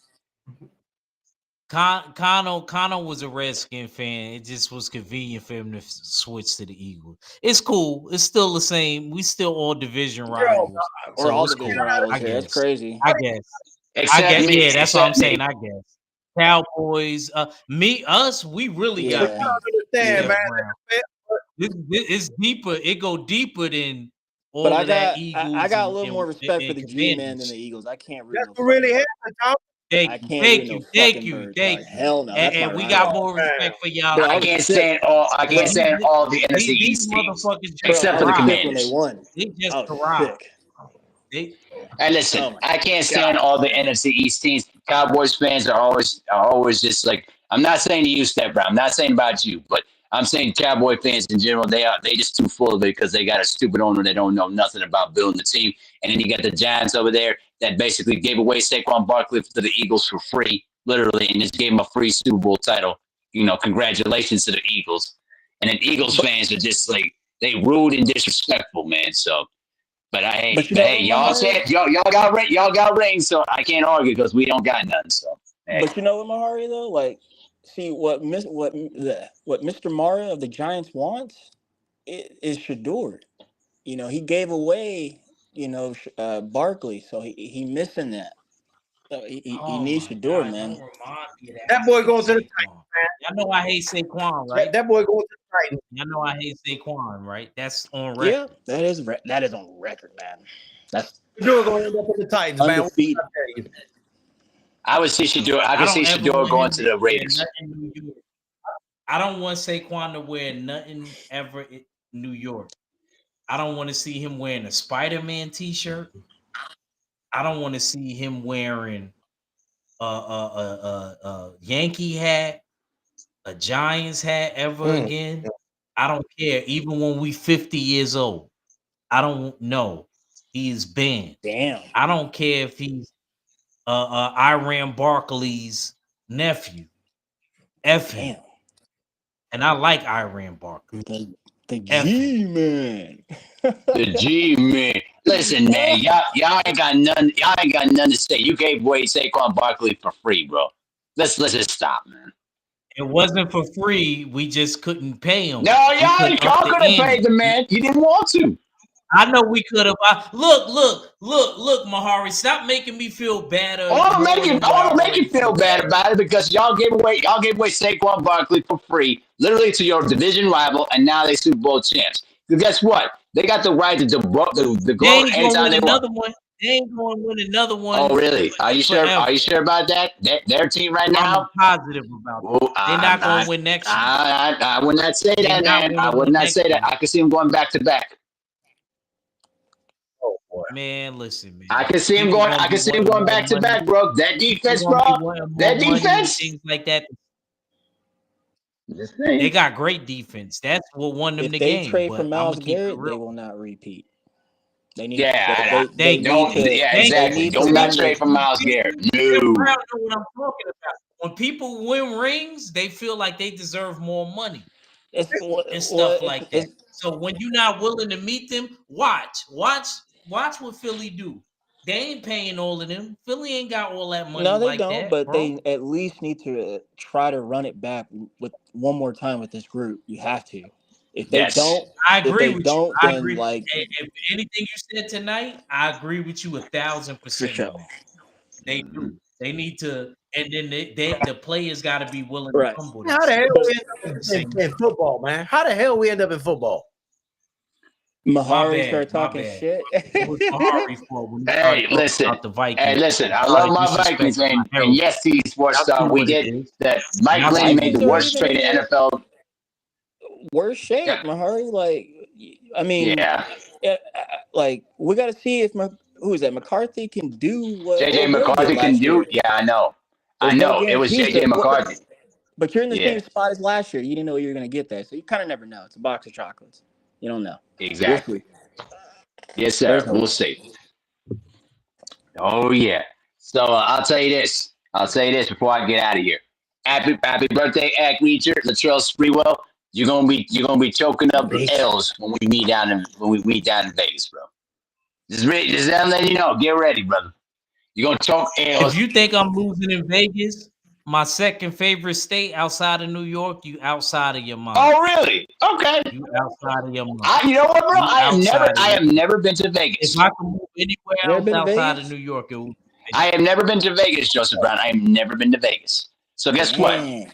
now? Kano was a Redskin fan. It just was convenient for him to switch to the Eagles. It's cool. It's still the same. We still all division rivals. We're all division rivals here. That's crazy. I guess. Except me. Yeah, that's what I'm saying. I guess. Cowboys, us, we really got beat. Understand, man. It's deeper. It go deeper than all but of that Eagles. I got a little more respect for the G-Man than the Eagles. I can't really. That's what really happened, Tom. Thank you. Hell no. And we got more respect for y'all. Bro, I can't stand all the NFC East teams except for the Commanders. When they won. They just sick. And listen, I can't stand all the NFC East teams. Cowboys fans are always just like, I'm not saying to you, Step Brown. I'm not saying about you, but I'm saying Cowboy fans in general, they just too full of it because they got a stupid owner that don't know nothing about building the team. And then you got the Giants over there that basically gave away Saquon Barkley to the Eagles for free, literally, and just gave him a free Super Bowl title. You know, congratulations to the Eagles. And then Eagles fans are just like, they rude and disrespectful, man. So, but y'all said y'all got rings, so I can't argue because we don't got none. So, hey. But you know what, Mahari, though, like, see what Mr. Mara of the Giants wants is Shador. You know, he gave away, Barkley, so he missing that. So he needs Shador, man. That boy going to the Titans, man. Y'all know I hate Saquon, right? That boy going to the Titans. Y'all know I hate Saquon, right? That's on record. Yeah, that is on record, man. That's Shador going to end up with the Titans, undefeated. man. I would see Shador. I could see Shador going to the Raiders. I don't want Saquon to wear nothing ever in New York. I don't want to see him wearing a Spider-Man t-shirt. I don't want to see him wearing a Yankee hat, a Giants hat ever again. I don't care. Even when we 50 years old, I don't know. He is banned. Damn. I don't care if he's Iran Barkley's nephew. F him. Damn. And I like Iran Barkley. The G-Man. The G-Man. Listen, man, y'all ain't got nothing. Y'all ain't got nothing to say. You gave away Saquon Barkley for free, bro. Let's just stop, man. It wasn't for free. We just couldn't pay him. No, y'all could have paid the man. You didn't want to. I know we could have. Look, Mahari, stop making me feel bad. I want to make you feel bad about it because y'all gave away Saquon Barkley for free, literally to your division rival, and now they Super Bowl champs. Because guess what? They got the right to go anytime they want. They ain't going to win another one. Oh, really? Are you sure? forever. Are you sure about that? Their team right I'm now? positive about that. Oh, They're not going to win next year. I would not say They're that, not man. I winning would the not next say that. year. I could see them going back to back. Oh boy. Man, listen, man. I can see him People going. gonna I be can see him wanting going more back to money. back, bro. That People defense, gonna be bro. wanting more That money and defense. things like that. Just They saying. got great defense. That's what won them If the they game. trade for But I'm Miles gonna keep it Garrett, they real. will not repeat. They need Yeah, they don't. need to Yeah, They ain't they exactly. need to Don't see, not run trade the for Miles Garrett. Jim No. Brown know what I'm talking about. When people win rings, they feel like they deserve more money it's and well stuff like that. it's So when you're not willing to meet them, watch what Philly do. They ain't paying all of them. Philly ain't got all that money no, they like don't, that, but bro. they at least need to try to run it back with one more time with this group. You have to. If they Yes. don't, I if agree they with you. don't, I then agree. like If anything you said tonight, I agree with you for 1,000% sure. on that. They do. They need to, and then the players got to be willing to Right. humble How the hell themselves we end up and say, in football, man? How the hell we end up in football? Mahari started my talking bad. shit. It was Mahari fault when he started Hey, talking listen. about the Vikings. Hey, listen. I Started love my disrespecting Vikings, my and heritage. yes, T Sports Y'all see Talk. We what it did is. that. Mike Y'all see Glenn what made it Vikings the are is. worst even trade in in a NFL. worse shape, Yep. Mahari. Like, I mean, Yeah. like we got to see if who is that McCarthy can do what JJ Old Boy did McCarthy can last do. year. Yeah, I know. I There's no know. It was guarantees JJ that McCarthy. but you're in the Yeah. same spot as last year. You didn't know you were going to get that, so you kind of never know. It's a box of chocolates. You don't know. We'll Exactly. see. Yes, There's sir. hope. We'll see. Oh yeah. So I'll tell you this. I'll tell you this before I get out of here. Happy birthday, Act Reacher, Latrell Sprewell. You're gonna be choking up Reach. L's when we meet down in Vegas, bro. Just letting you know. Get ready, brother. You're gonna choke If L's. you think I'm losing in Vegas, my second favorite state outside of New York, you outside of your mind. Oh really? Okay. You outside of your mind. You know what, bro? You outside of I your have never been to If Vegas. I could move anywhere You never else been to outside of Vegas? New York, it would be I Vegas. have never been to Vegas, Joseph Brown. I have never been to Vegas. So guess what? Damn.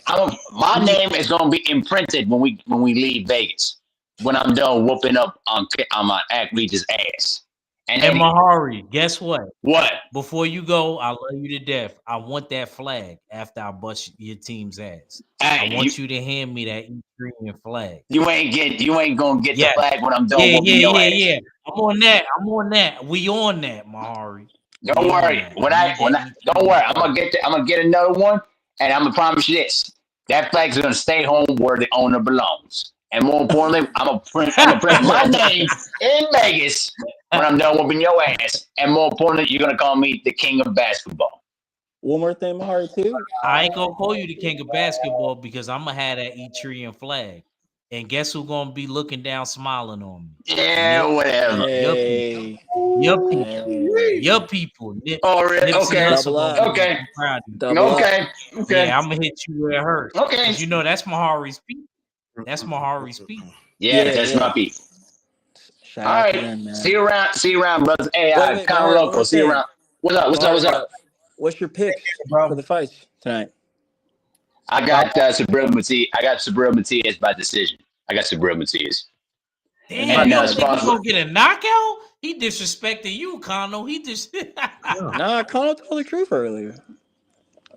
My name is gonna be imprinted when we leave Vegas. When I'm done whooping up on my Act Regis ass. And And then Mahari, guess what? what? Before you go, I love you to death. I want that flag after I bust your team's ass. I You, want you to hand me that Ethereum flag. you ain't gonna get the Yes. flag when I'm done Yeah, whooping your ass. I'm on that. I'm on that. We on that, Mahari. Don't We on worry. that. I need that Don't worry. Ethereum flag. I'm gonna get another one, and I'm gonna promise you this: that flag's gonna stay home where the owner belongs. And more importantly, I'm gonna print my name in Vegas when I'm done whooping your ass. And more importantly, you're gonna call me the king of basketball. One more thing, Mahari, too. I ain't gonna call you the king of basketball because I'm gonna have that Ethereum flag. And guess who's gonna be looking down, smiling on me? Yeah, whatever. Your people. Hey, Your people. hey, Your people. Oh, really? Nipsey Okay, Hussle double gonna up, be okay, proud of you. double up. okay, okay, Yeah, I'm gonna hit you where it hurts. okay. Cause you know that's Mahari's people. That's Mahari's people. Yeah, Yeah, that's my yeah. beat. Shout All out to right. them, man. See you around. See you around, brothers. Hey, Wait, Conor Mahari, one Loco. more See you thing. around. What's up? What's up? Mahari, What's up? what's your picks for Bro. the fights tonight? I got Sabril Matias. I got Sabril Matias by decision. I got Sabril Matias. Let me Damn, And you look don't at think it. he's gonna get a knockout? He disrespected you, Kano. He just Nah, Connor told the truth earlier.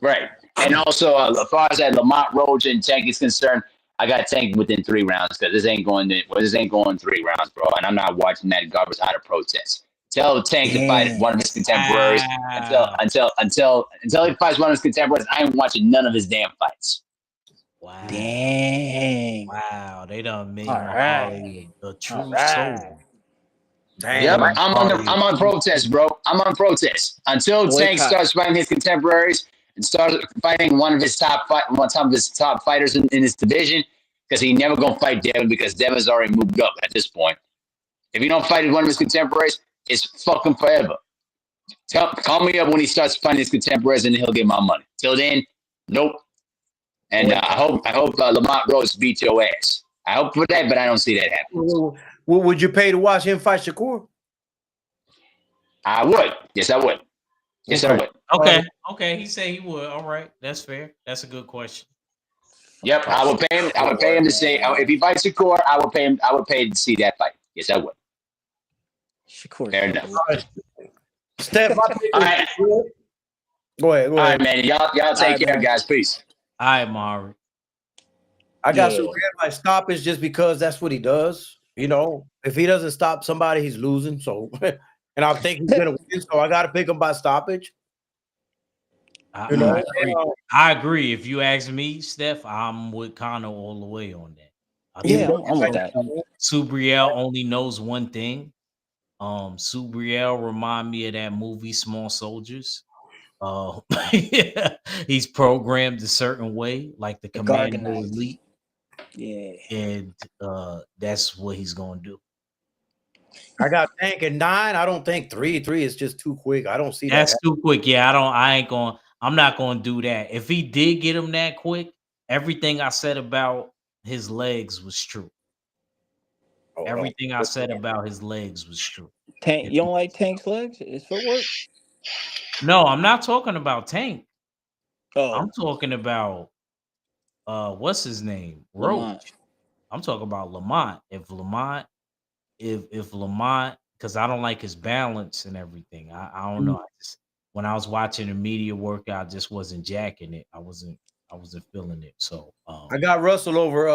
right. And also, as far as that Lamont Roach and Tank is concerned, I got Tank within 3 rounds because this ain't going 3 rounds, bro. And I'm not watching that garbage out of protest. Tell Tank to fight Damn. one of his contemporaries wow. until he fights one of his contemporaries. I ain't watching none of his damn fights. Wow. Dang. Wow. They done made All right. Mahari a All true right. soul. They Yep, done Damn. made Mahari a I'm on true protest, soul. bro. I'm on protest until Tank Boycott. starts fighting his contemporaries and starts fighting one of his top fighters in his division. Because he never gonna fight Devin because Devin's already moved up at this point. If you don't fight one of his contemporaries, it's fucking forever. Call me up when he starts fighting his contemporaries, and he'll get my money. Till then, nope. And I Boycott. hope Lamont Rose beats your ass. I hope for that, but I don't see that happening. Would you pay to watch him fight Shakur? I would. Yes, I would. Yes, I Okay. would. Okay. He said he would. All right. That's fair. That's a good question. Yep, I would pay him. I would pay him to say if he fights Shakur, I would pay him. I would pay to see that fight. Yes, I would. Shakur's Fair so enough. old. Steph, my pick All is right, go ahead, all right, man. Y'all All take right, care, man. guys. Peace. All right, Mari. I got Yeah. Superman by stoppage just because that's what he does. You know, if he doesn't stop somebody, he's losing. So, and I think he's gonna win. So I got to pick him by stoppage. You know, I agree. I agree. If you ask me, Steph, I'm with Connor all the way on that. I he's Yeah, think gonna I'm with get that. Subriel only knows one thing. Subriel remind me of that movie Small Soldiers. Yeah, he's programmed a certain way, like the The Commando Garganites. Elite, Yeah. and that's what he's gonna do. I got Tank at 9. I don't think 3. 3 is just too quick. I don't see that. That's too quick. Yeah, I'm not gonna do that. If he did get him that quick, everything I said about his legs was true. Oh, Everything I said about his legs was true. Tank, you don't like Tank's legs? His footwork? No, I'm not talking about Tank. Oh, I'm talking about what's his name? Lamont. Roach. I'm talking about Lamont. If Lamont, because I don't like his balance and everything. I don't know. When I was watching the media workout, I just wasn't jacking it. I wasn't feeling it. So I got Russell over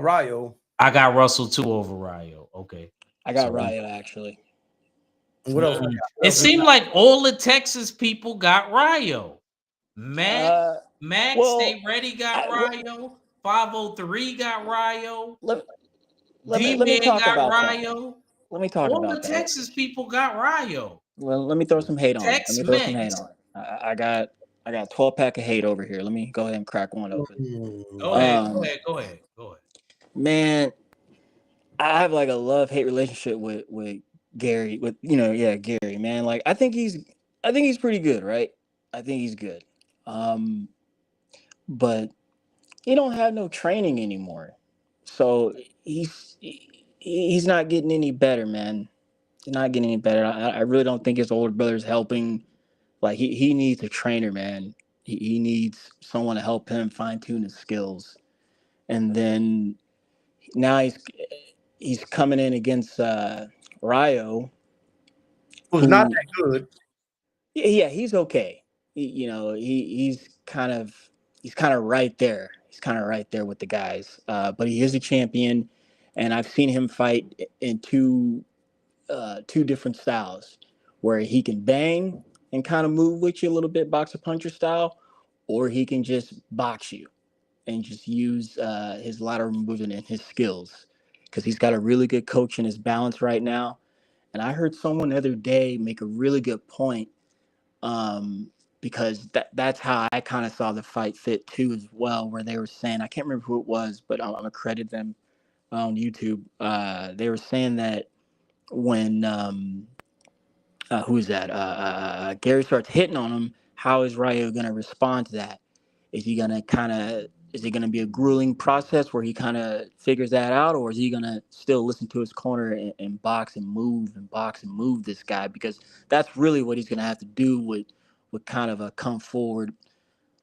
Rayo. I got Russell too over Rayo. Okay. I got So Ryo actually. What else? it seemed like all the Texas people got Rayo. Max Well, Stay Ready got Rayo. 503 got Rayo. let let me D-Man talk got about that. Rayo. Let me talk All the about that. Texas people got Rayo. Well, let me throw some hate on it. Let me throw some hate Tex-Mex. on it. I got 12 pack of hate over here. Let me go ahead and crack one open. Go ahead. Man, I have like a love hate relationship with Gary. With Gary. Man, like I think he's pretty good, right? I think he's good. Um, but he don't have no training anymore, so he's not getting any better, man. He's not getting any better. I really don't think his older brother's helping. Like he needs a trainer, man. He needs someone to help him fine tune his skills. And then now he's coming in against Ryo, Who's not who that good. yeah, he's okay. He's kind of right there. He's kind of right there with the guys. But he is a champion, and I've seen him fight in two different styles, where he can bang and kind of move with you a little bit, boxer puncher style, or he can just box you and just use his lateral movement and his skills, because he's got a really good coach in his balance right now. And I heard someone the other day make a really good point, because that's how I kind of saw the fight fit too as well, where they were saying, I can't remember who it was, but I'm gonna credit them on YouTube. They were saying that when who is that? Gary starts hitting on him. How is Ryo gonna respond to that? Is he gonna is it gonna be a grueling process where he kind of figures that out, or is he gonna still listen to his corner and box and move and box and move this guy? Because that's really what he's gonna have to do with kind of a come forward,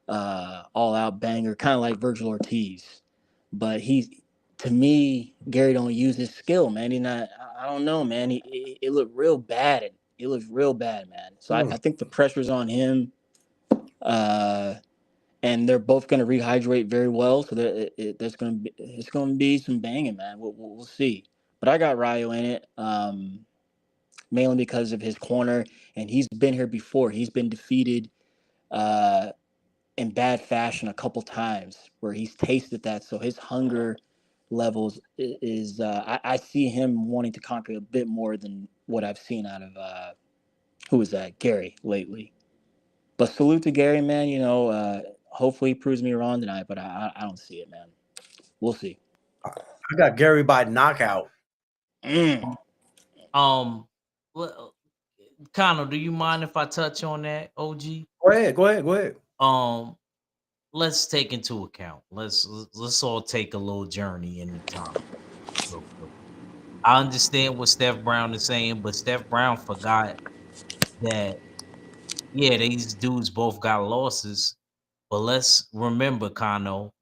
all out banger, kind of like Virgil Ortiz. But to me, Gary don't use his skill, man. He not. I don't know, man. It looked real bad. It looked real bad, man. So I think the pressure's on him. And they're both going to rehydrate very well. So it's going to be some banging, man. We'll see. But I got Ryo in it, mainly because of his corner, and he's been here before. He's been defeated uh, in bad fashion a couple times, where he's tasted that. So his hunger levels is I see him wanting to conquer a bit more than what I've seen out of who is that, Gary, lately. But salute to Gary, man. Hopefully he proves me wrong tonight, but I don't see it, man. We'll see. I got Gary by knockout. Well, Connor, do you mind if I touch on that, OG? Go ahead. Let's take into account. Let's all take a little journey in time. I understand what Steph Brown is saying, but Steph Brown forgot that, yeah, these dudes both got losses. But let's remember, Kano,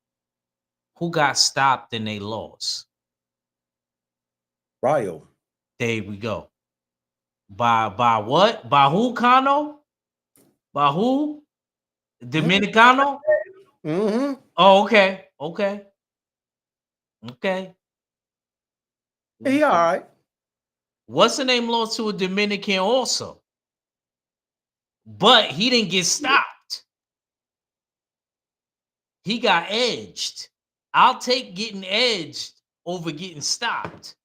who got stopped and they lost. Ryo. There we go. By what? By who, Cano? By who? Dominicano? Mm-hmm. Oh, okay. Okay. Okay. He all right. What's the name lost to a Dominican also? But he didn't get stopped. He got edged. I'll take getting edged over getting stopped.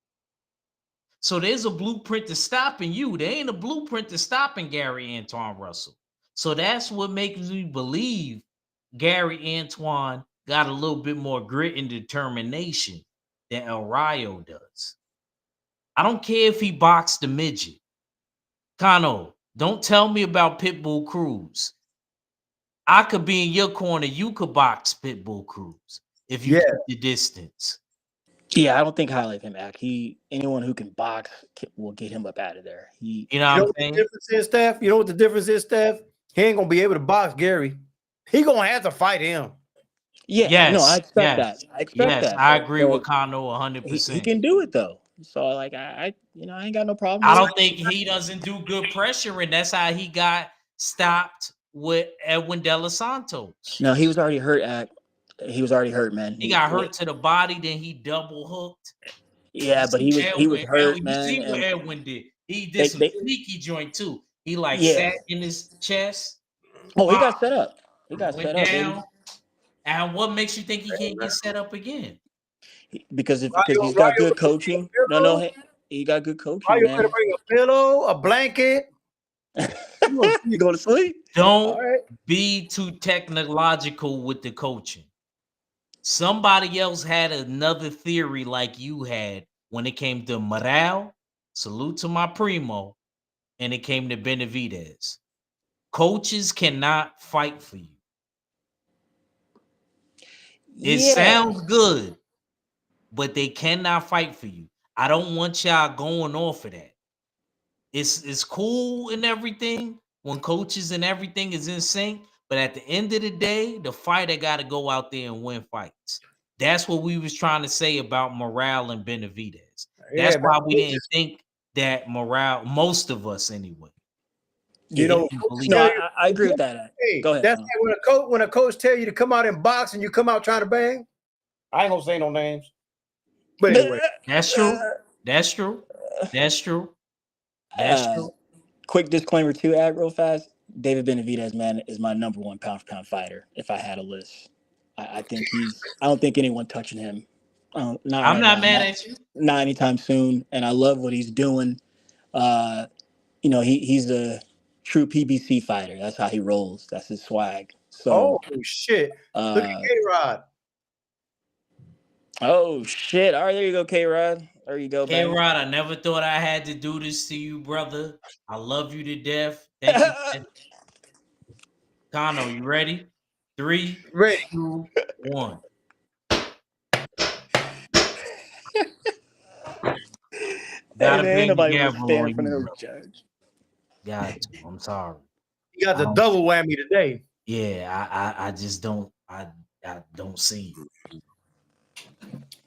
So there's a blueprint to stopping you. There ain't a blueprint to stopping Gary Antoine Russell. So that's what makes me believe Gary Antoine got a little bit more grit and determination than El Rayo does. I don't care if he boxed the midget. Kano, don't tell me about Pitbull Cruz. I could be in your corner. You could box Pitbull Cruz if you Yeah. keep the distance. Yeah, I don't think highlight him act. Anyone who can box will get him up out of there. You know You what know I'm what the saying? difference is, Steph? You know what the difference is, Steph? He ain't gonna be able to box Gary. He gonna have to fight him. Yeah, no, I Yes, expect that. yes, I expect yes. that. I agree with But Kano he 100%. can do it though. So like I ain't got no problem I with don't it. think he doesn't do good pressure, and that's how he got stopped with Edwin De Los Santos. No, he was already hurt. He was already hurt, man. He got hurt to the body, then he double hooked. You Yeah, but see he was hurt, Edwin, you man, see what and Edwin did. He did some they sneaky joint too. He like yeah. sat in his chest, Oh, he pop, got set up. He got went set up, baby. down. And what makes you think he can't get set up again? Because he's got Ryo good better bring coaching. a No, pillow. he got good coaching, Ryo better man. bring a pillow, a blanket. You gonna see. You go to sleep. Don't All right. be too technological with the coaching. Somebody else had another theory like you had when it came to morale. Salute to my primo. And it came to Benavidez. Coaches cannot fight for you. It Yeah. sounds good, but they cannot fight for you. I don't want y'all going off of that. It's cool and everything when coaches and everything is in sync, but at the end of the day, the fighter got to go out there and win fights. That's what we was trying to say about Morale and Benavidez. That's Yeah, man. why we didn't think that Morale, most of us anyway, You Yeah. know, didn't coaches believe. No, tell It. you. I agree with that. Hey, Go ahead. that's like when a coach tell you to come out and box and you come out trying to bang. I ain't gonna say no names. But anyway, That's true. That's true. That's true. That's Uh, true. quick disclaimer too, Ad, real fast. David Benavidez, man, is my number one pound for pound fighter. If I had a list, I think he's. I don't think anyone touching him. Not I'm right not now. mad at you. Not anytime soon. And I love what he's doing. Uh, he's a true PBC fighter. That's how he rolls. That's his swag. oh So, shit! Look at uh, K-Rod. oh shit! All right, there you go, K Rod. There you go, K baby. Rod, I never thought I had to do this to you, brother. I love you to death. Thank you. Kano, you ready? 3, Ready? 2, 1. Hey Gotta man, ain't bang the nobody want to gavel stand on in front you, of no bro. judge. Got to. I'm sorry. You got I the don't. double whammy today. Yeah, I just don't. I don't see it.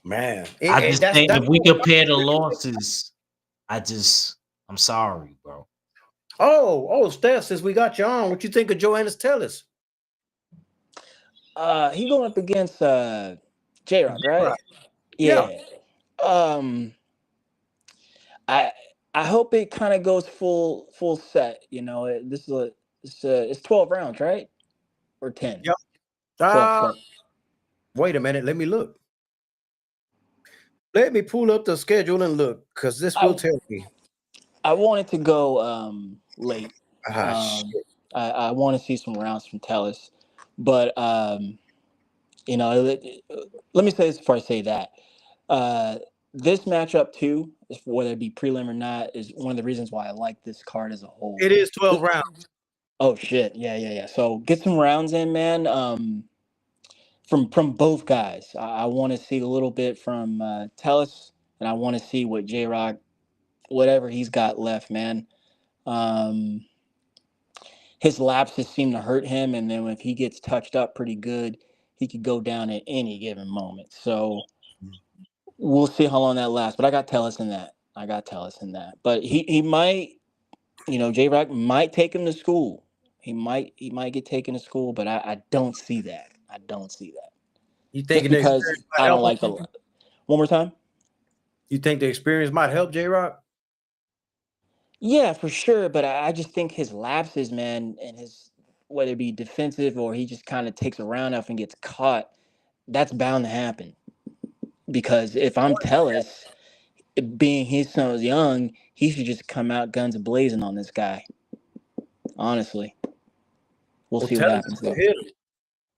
Man, I just that's think if we compare the losses, I'm sorry, bro. oh, Steph, since we got you on, what you think of Joanna's Tellus? He going up against J Rock, right? Right. Yeah. Yeah. Um, I I hope it kind of goes full set. This is it's 12 rounds, right? Or 10? Yep. 12, Uh, 12. wait a minute. Let me look. Let me pull up the schedule and look, because this will I tell me. I wanted to go late. Ah, Um, I want to see some rounds from Tellus, but you know, let, let me say this before I say that. Uh, this matchup too, whether it be prelim or not, is one of the reasons why I like this card as a whole. it is 12 rounds. Oh shit, yeah. So get some rounds in, man. From both guys, I want to see a little bit from Tellus, and I want to see what J Rock, whatever he's got left, man. Um, his lapses seem to hurt him, and then if he gets touched up pretty good, he could go down at any given moment. So we'll see how long that lasts. But I got Tellus in that. But he might. You know, J Rock might take him to school. He might get taken to school, but I don't see that. I don't see that. You Just thinking the because experience might I don't help like the. him? One more time. You think the experience might help J Rock? Yeah, for sure. But I just think his lapses, man, and his whether it be defensive or he just kind of takes a round off and gets caught, that's bound to happen. Because if I'm Tellus, being his son was young, he should just come out guns blazing on this guy. Honestly, we'll Well, see what tell us happens to though. hit him.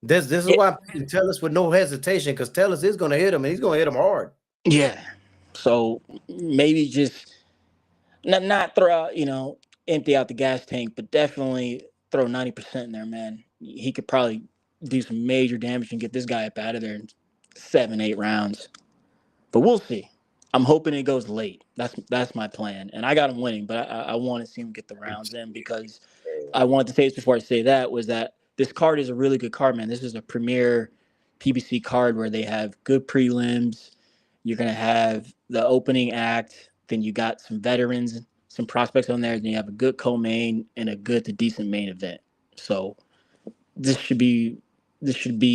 This is Yeah, why people tell us with no hesitation, because Tellus is going to hit him, and he's going to hit him hard. yeah. So maybe just not throw out, empty out the gas tank, but definitely throw 90% in there, man. He could probably do some major damage and get this guy up out of there in 7, 8 rounds. But we'll see. I'm hoping it goes late. That's my plan, and I got him winning. But I want to see him get the rounds in because I wanted to say this before I say that was that this card is a really good card, man. This is a premier PBC card where they have good prelims. You're gonna have the opening act, then you got some veterans, some prospects on there, then you have a good co-main and a good to decent main event. So this should be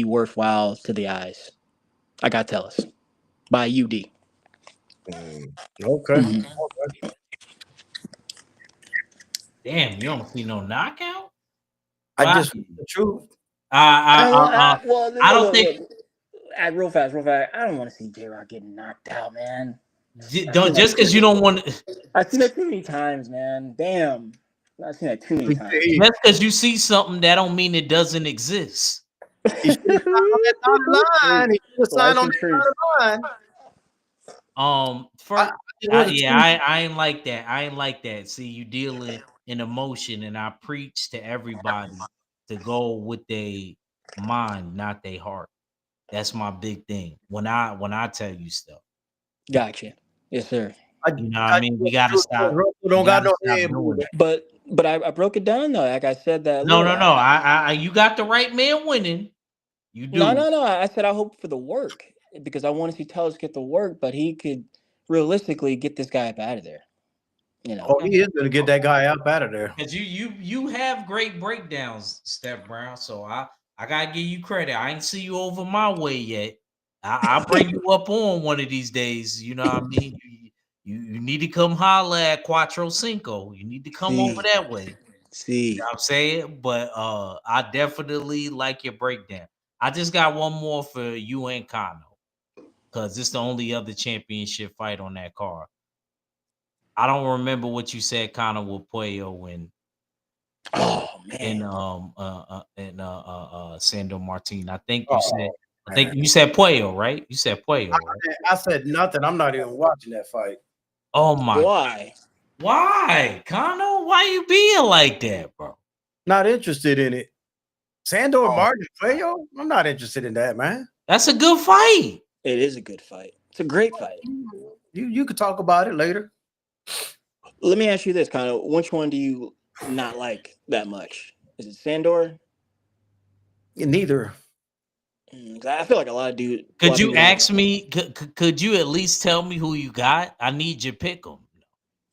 worthwhile to the eyes. I got Tellus by UD. Okay. Mhm. Damn, you don't see no knockout. I Right. just the truth. Well, I don't think. look. Real fast. I don't want to see J Rock getting knocked out, man. Don't just because you don't want. I've seen that too many times, man. Damn, I've seen that too many times. Just because you see something, that don't mean it doesn't exist. He should have signed on that dotted line. He should have signed Life on and that truth. dotted line. First, It was a truth. I ain't like that. I ain't like that. See, you dealing in emotion, and I preach to everybody to go with their mind, not their heart. That's my big thing. When I tell you stuff, Gotcha. Yes, sir. you know what I mean. We gotta stop. Russell We don't got gotta no stop head doing moving. that. But I broke it down though. Like I said that. No, Look, no, no. You got the right man winning. You no, do. no, no. I said I hope for the work because I want to see Tellus get the work, but he could realistically get this guy up out of there. You know. Oh, he is going to get that guy up out of there. Because you have great breakdowns, Steph Brown. So I gotta give you credit. I ain't see you over my way yet. I'll bring you up on one of these days. You know what I mean? You need to come holla at Cuatro Cinco. You need to come over that way. You know what I'm saying? But I definitely like your breakdown. I just got one more for you and Kano. Because it's the only other championship fight on that card. I don't remember what you said, Connor, with Puello and Oh man. Sandor Martin. I think Oh, you said Puello, right? You said Puello, right? I said nothing. I'm not even watching that fight. Oh my! Why? Why, Connor? Why you being like that, bro? Not interested in it. Sandor Oh. Martin, Puello? I'm not interested in that, man. That's a good fight. It is a good fight. It's a great fight. You could talk about it later. Let me ask you this, kind of. Which one do you not like that much? Is it Sandor? Neither. I feel like a lot of dudes. Could you ask me? Could you at least tell me who you got? I need you pick 'em.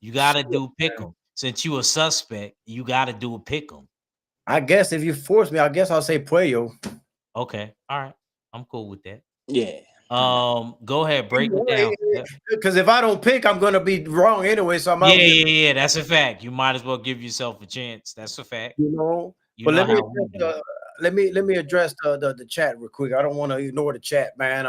You got to do pick 'em. Since you a suspect, you got to do a pick 'em. I guess if you force me, I guess I'll say Puello. Okay, all right, I'm cool with that. Yeah. Go ahead, break it down. Because if I don't pick, I'm gonna be wrong anyway. So I'm out. Yeah. That's a fact. You might as well give yourself a chance. That's a fact. You know. You But know let me how we do. let me address the chat real quick. I don't want to ignore the chat, man. He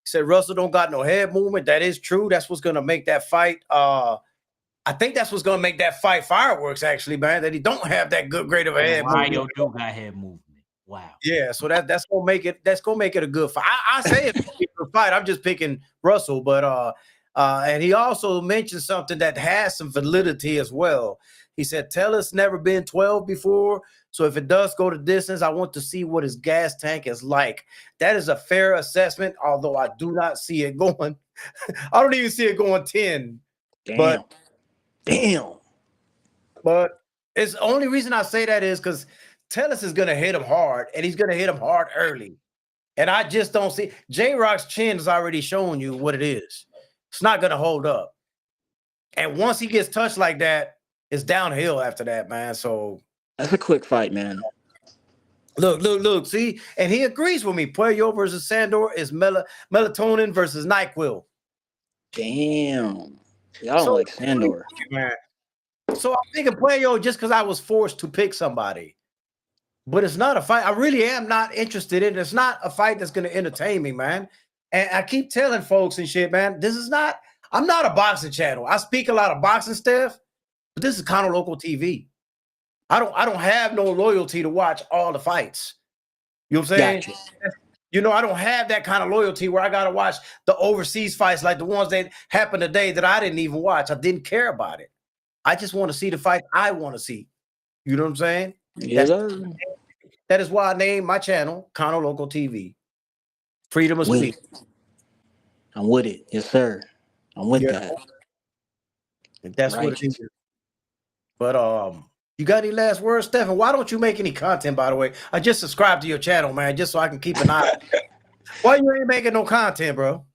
said Russell don't got no head movement. That is true. That's what's gonna make that fight. I think that's what's gonna make that fight fireworks, actually, man. That he don't have that great of a head movement. Mario do got head movement. Wow. Yeah, so that's gonna make it. That's gonna make it a good fight. I say it's gonna be a good fight. I'm just picking Russell, but and he also mentioned something that has some validity as well. He said, "Tellus never been 12 before, so if it does go to distance, I want to see what his gas tank is like." That is a fair assessment, although I do not see it going. I don't even see it going 10. Damn. But it's the only reason I say that is because Tellus is gonna hit him hard, and he's gonna hit him hard early. And I just don't see J Rock's chin has already shown you what it is. It's not gonna hold up. And once he gets touched like that, it's downhill after that, man. So That's a quick fight, man. look. See, and he agrees with me. Puello versus Sandor is melatonin versus NyQuil. Damn. Y'all don't So, like Sandor. man. So I'm thinking Puello just because I was forced to pick somebody. But it's not a fight. I really am not interested in it. It's not a fight that's going to entertain me, man. And I keep telling folks and shit, man, I'm not a boxing channel. I speak a lot of boxing stuff, but this is kind of local TV. I don't have no loyalty to watch all the fights. You know what I'm saying? Gotcha. You know, I don't have that kind of loyalty where I got to watch the overseas fights like the ones that happened today that I didn't even watch. I didn't care about it. I just want to see the fight I want to see. You know what I'm saying? Yes, sir. That is why I named my channel Kano Local TV. Freedom of With speech. it. I'm with it. Yes, sir. I'm with that. That's what it is. But you got any last words, Stephen? Why don't you make any content, by the way? I just subscribed to your channel, man, just so I can keep an eye. Why you ain't making no content, bro?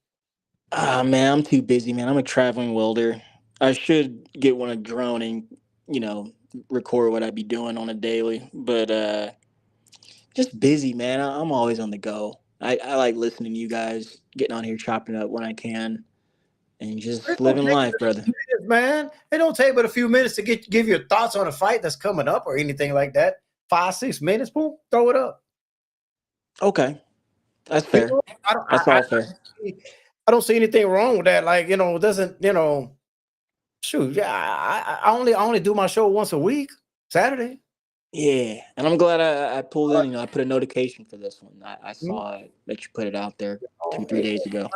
Man, I'm too busy, man. I'm a traveling welder. I should get one a drone and, you know, record what I be doing on a daily. But just busy, man. I'm always on the go. I like listening to you guys, getting on here, chopping up when I can, and just living life, brother. Minutes, man. It don't take but a few minutes to give your thoughts on a fight that's coming up or anything like that. 5-6 minutes, boom, throw it up. Okay, that's fair. You know, That's all fair. I don't see anything wrong with that. Like, you know, it doesn't, you know, shoot, yeah, I only do my show once a week, Saturday. Yeah, and I'm glad I pulled in. You know, I put a notification for this one. I saw it that you put it out there 2-3 days ago.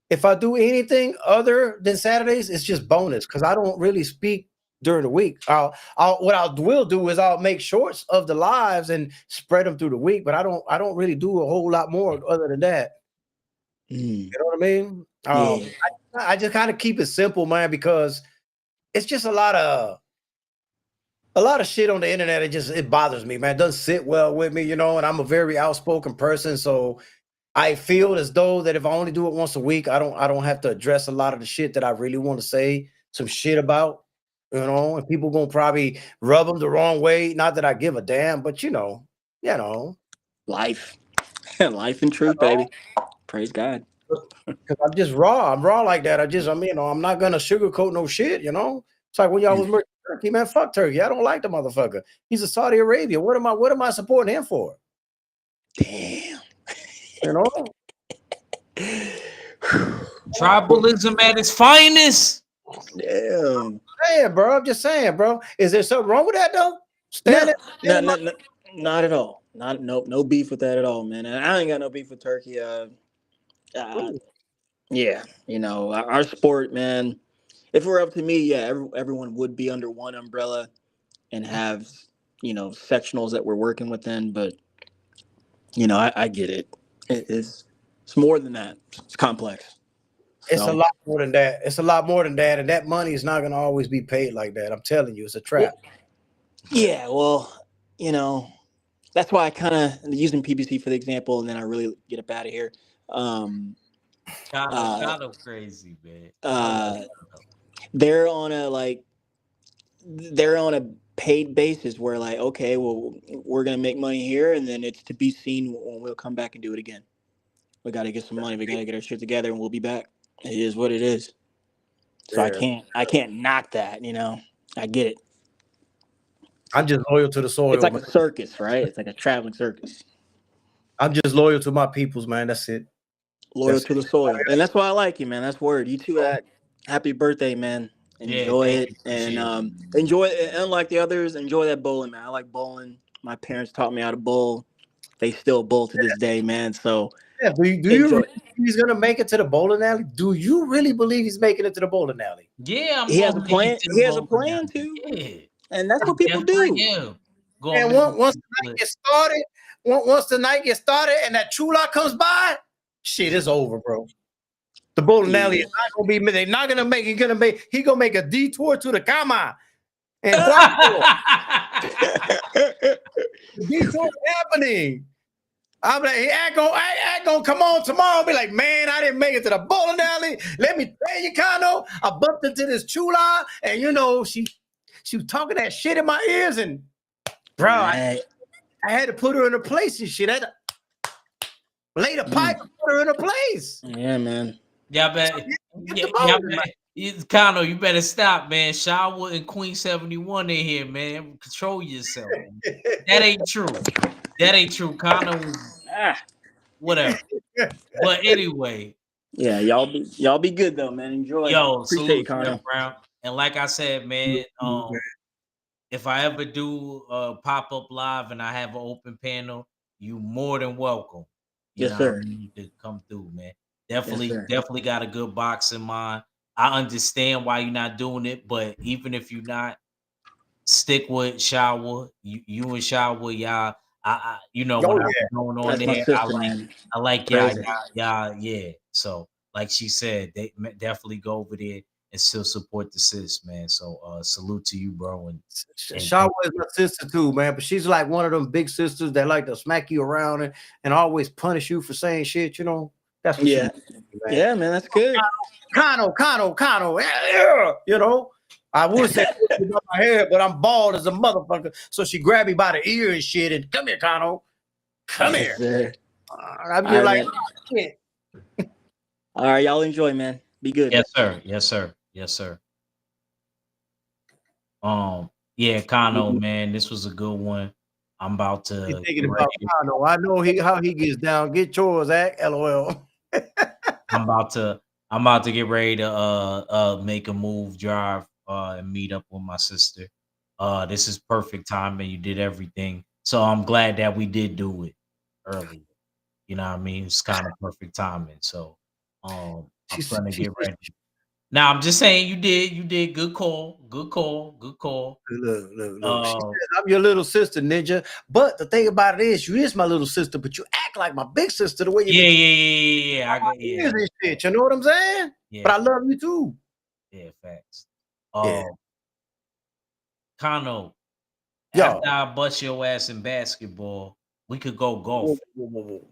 If I do anything other than Saturdays, it's just bonus because I don't really speak during the week. What I will do is I'll make shorts of the lives and spread them through the week, but I don't really do a whole lot more other than that. You know what I mean? Yeah. I just kind of keep it simple, man, because it's just a lot of shit on the internet. It bothers me, man. It doesn't sit well with me, you know, and I'm a very outspoken person. So I feel as though that if I only do it once a week, I don't have to address a lot of the shit that I really want to say some shit about, you know, and people gonna probably rub them the wrong way. Not that I give a damn, but you know. Life. Life and truth, baby. Praise God. Because I'm just raw. I'm raw like that. I'm not gonna sugarcoat no shit, you know. It's like when y'all was murdering Turkey, man. Fuck Turkey. I don't like the motherfucker. He's a Saudi Arabia. What am I supporting him for? Damn. You know? Tribalism at its finest. Damn. Hey, bro. I'm just saying, bro. Is there something wrong with that though? No, not at all. No beef with that at all, man. And I ain't got no beef with Turkey. Yeah, you know, our sport, man. If it were up to me, yeah, everyone would be under one umbrella and have, you know, sectionals that we're working within. But, you know, I get it. It's more than that. It's complex. It's a lot more than that. It's a lot more than that, and that money is not going to always be paid like that. I'm telling you, it's a trap. Yeah, well, you know, that's why I kind of using PBC for the example, and then I really get up out of here. Kind of crazy, man. They're on a paid basis where like, okay, well, we're gonna make money here, and then it's to be seen when we'll come back and do it again. We got to get some money. We got to get our shit together, and we'll be back. It is what it is. So Yeah. I can't knock that. You know, I get it. I'm just loyal to the soil. It's like man. a circus, right? It's like a traveling circus. I'm just loyal to my peoples, man. That's it. Loyal to the soil, and that's why I like you, man. That's word. You too. Happy birthday, man. Enjoy it, and enjoy it. Unlike the others, enjoy that bowling, man. I like bowling. My parents taught me how to bowl. They still bowl to this day, man. So yeah, do you really think he's gonna make it to the bowling alley? Do you really believe he's making it to the bowling alley? Yeah, he has a plan. He has a plan to. Yeah. And that's what people do. And once the night gets started, and that chula comes by, shit is over, bro. The bowling alley is not gonna be. They're not gonna make. He's gonna make a detour to the Kama. And the detour happening. I'm like, he ain't gonna come on tomorrow. Be like, man, I didn't make it to the bowling alley. Let me tell you, Kano, I bumped into this chula, and you know, she she was talking that shit in my ears, and bro, I had to put her in her place and shit. I had to lay the pipe and put her in her place. Yeah, man. Y'all better, Get the ball, Kano, you better stop, man. Shower and Queen 71 in here, man. Control yourself. Man. That ain't true. That ain't true. Kano, whatever. But anyway, Yeah, y'all be good though, man. Enjoy. yo, Appreciate it, salute to Connor. Brown. And like I said, man, if I ever do a pop-up live and I have an open panel, you more than welcome. You know sir. what I mean? To come through, man. Yes, Definitely, sir. definitely got a good box in mind. I understand why you're not doing it, but even if you're not, stick with Shower. You and Shower, y'all. You know, when I was going on That's my there, sister, man. I like y'all, Crazy. yeah. So, like she said, they definitely go over there and still support the sis, man. So, salute to you, bro. And Shawa is my sister too, man. But she's like one of them big sisters that like to smack you around and always punish you for saying shit. You know, that's what she. Man. Yeah, man, that's good. Kano. Yeah. You know, I would say about my hair, but I'm bald as a motherfucker. So she grabbed me by the ear and shit, and come here, Kano. Come here. Sir. I'd be like, oh, shit. All right, y'all enjoy, man. Be good. Yes, sir. Yeah, Kano, man, this was a good one. I'm about to. Thinking about Kano. I know how he gets down. Get yours, Act. LOL. I'm about to get ready to make a move, drive, and meet up with my sister. This is perfect timing. You did everything. So I'm glad that we did do it early. You know what I mean? It's kind of perfect timing. So I'm gonna get ready. Now I'm just saying you did good call. Look. She says, I'm your little sister, Ninja. But the thing about it is, you is my little sister, but you act like my big sister the way you Yeah. I got this shit. You know what I'm saying? Yeah. But I love you too. Yeah, facts. Yeah. Kano, after I bust your ass in basketball, we could go golf.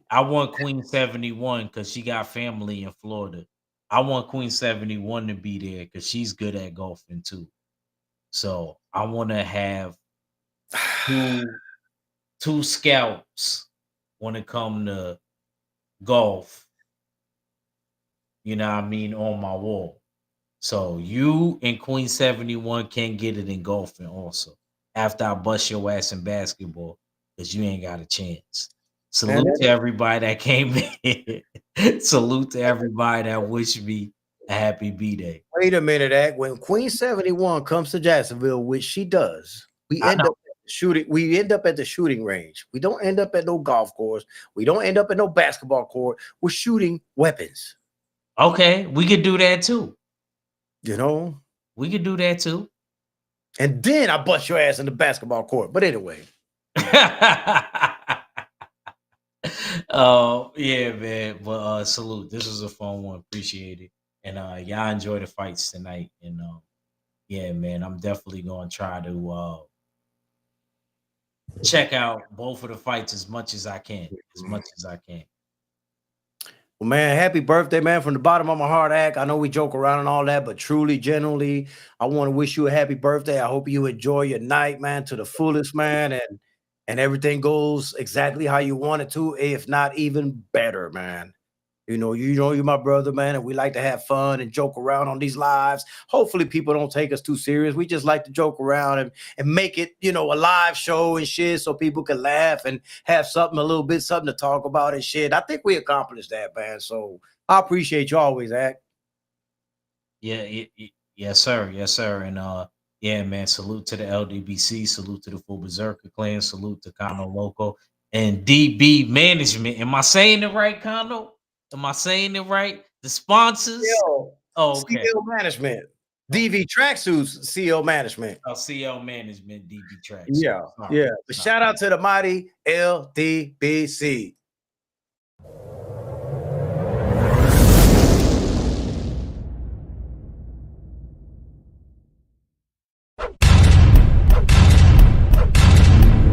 I want Queen 71 because she got family in Florida. I want Queen 71 to be there because she's good at golfing too. So I want to have two scouts when it come to golf. You know what I mean, on my wall. So you and Queen 71 can't get it in golfing also. After I bust your ass in basketball, because you ain't got a chance. Salute to everybody that came in. Salute to everybody that wished me a happy B-Day. Wait a minute, Act. When Queen 71 comes to Jacksonville, which she does, we end up shooting. We end up at the shooting range. We don't end up at no golf course. We don't end up at no basketball court. We're shooting weapons. Okay, we could do that too. You know, we could do that too. And then I bust your ass in the basketball court. But anyway. Yeah, man. But salute. This was a fun one. Appreciate it. And y'all enjoy the fights tonight. And yeah, man, I'm definitely gonna try to check out both of the fights as much as I can. Well, man, happy birthday, man. From the bottom of my heart, Act. I know we joke around and all that, but truly, genuinely, I want to wish you a happy birthday. I hope you enjoy your night, man, to the fullest, man, and everything goes exactly how you want it to, if not even better, man. You know, you're my brother, man, and we like to have fun and joke around on these lives. Hopefully people don't take us too serious. We just like to joke around and make it, you know, a live show and shit so people can laugh and have something to talk about and shit. I think we accomplished that, man. So I appreciate you always, Act. Yeah, yes, sir. And yeah, man, salute to the LDBC, salute to the Full Berserker Clan, salute to Kano Loco and DB Management. Am I saying it right, Kano? Am I saying it right? The sponsors? Okay. CL Management. DV Tracksuits, CL Management. CL Management, DV Tracksuits. Yeah. But shout out to the mighty LDBC.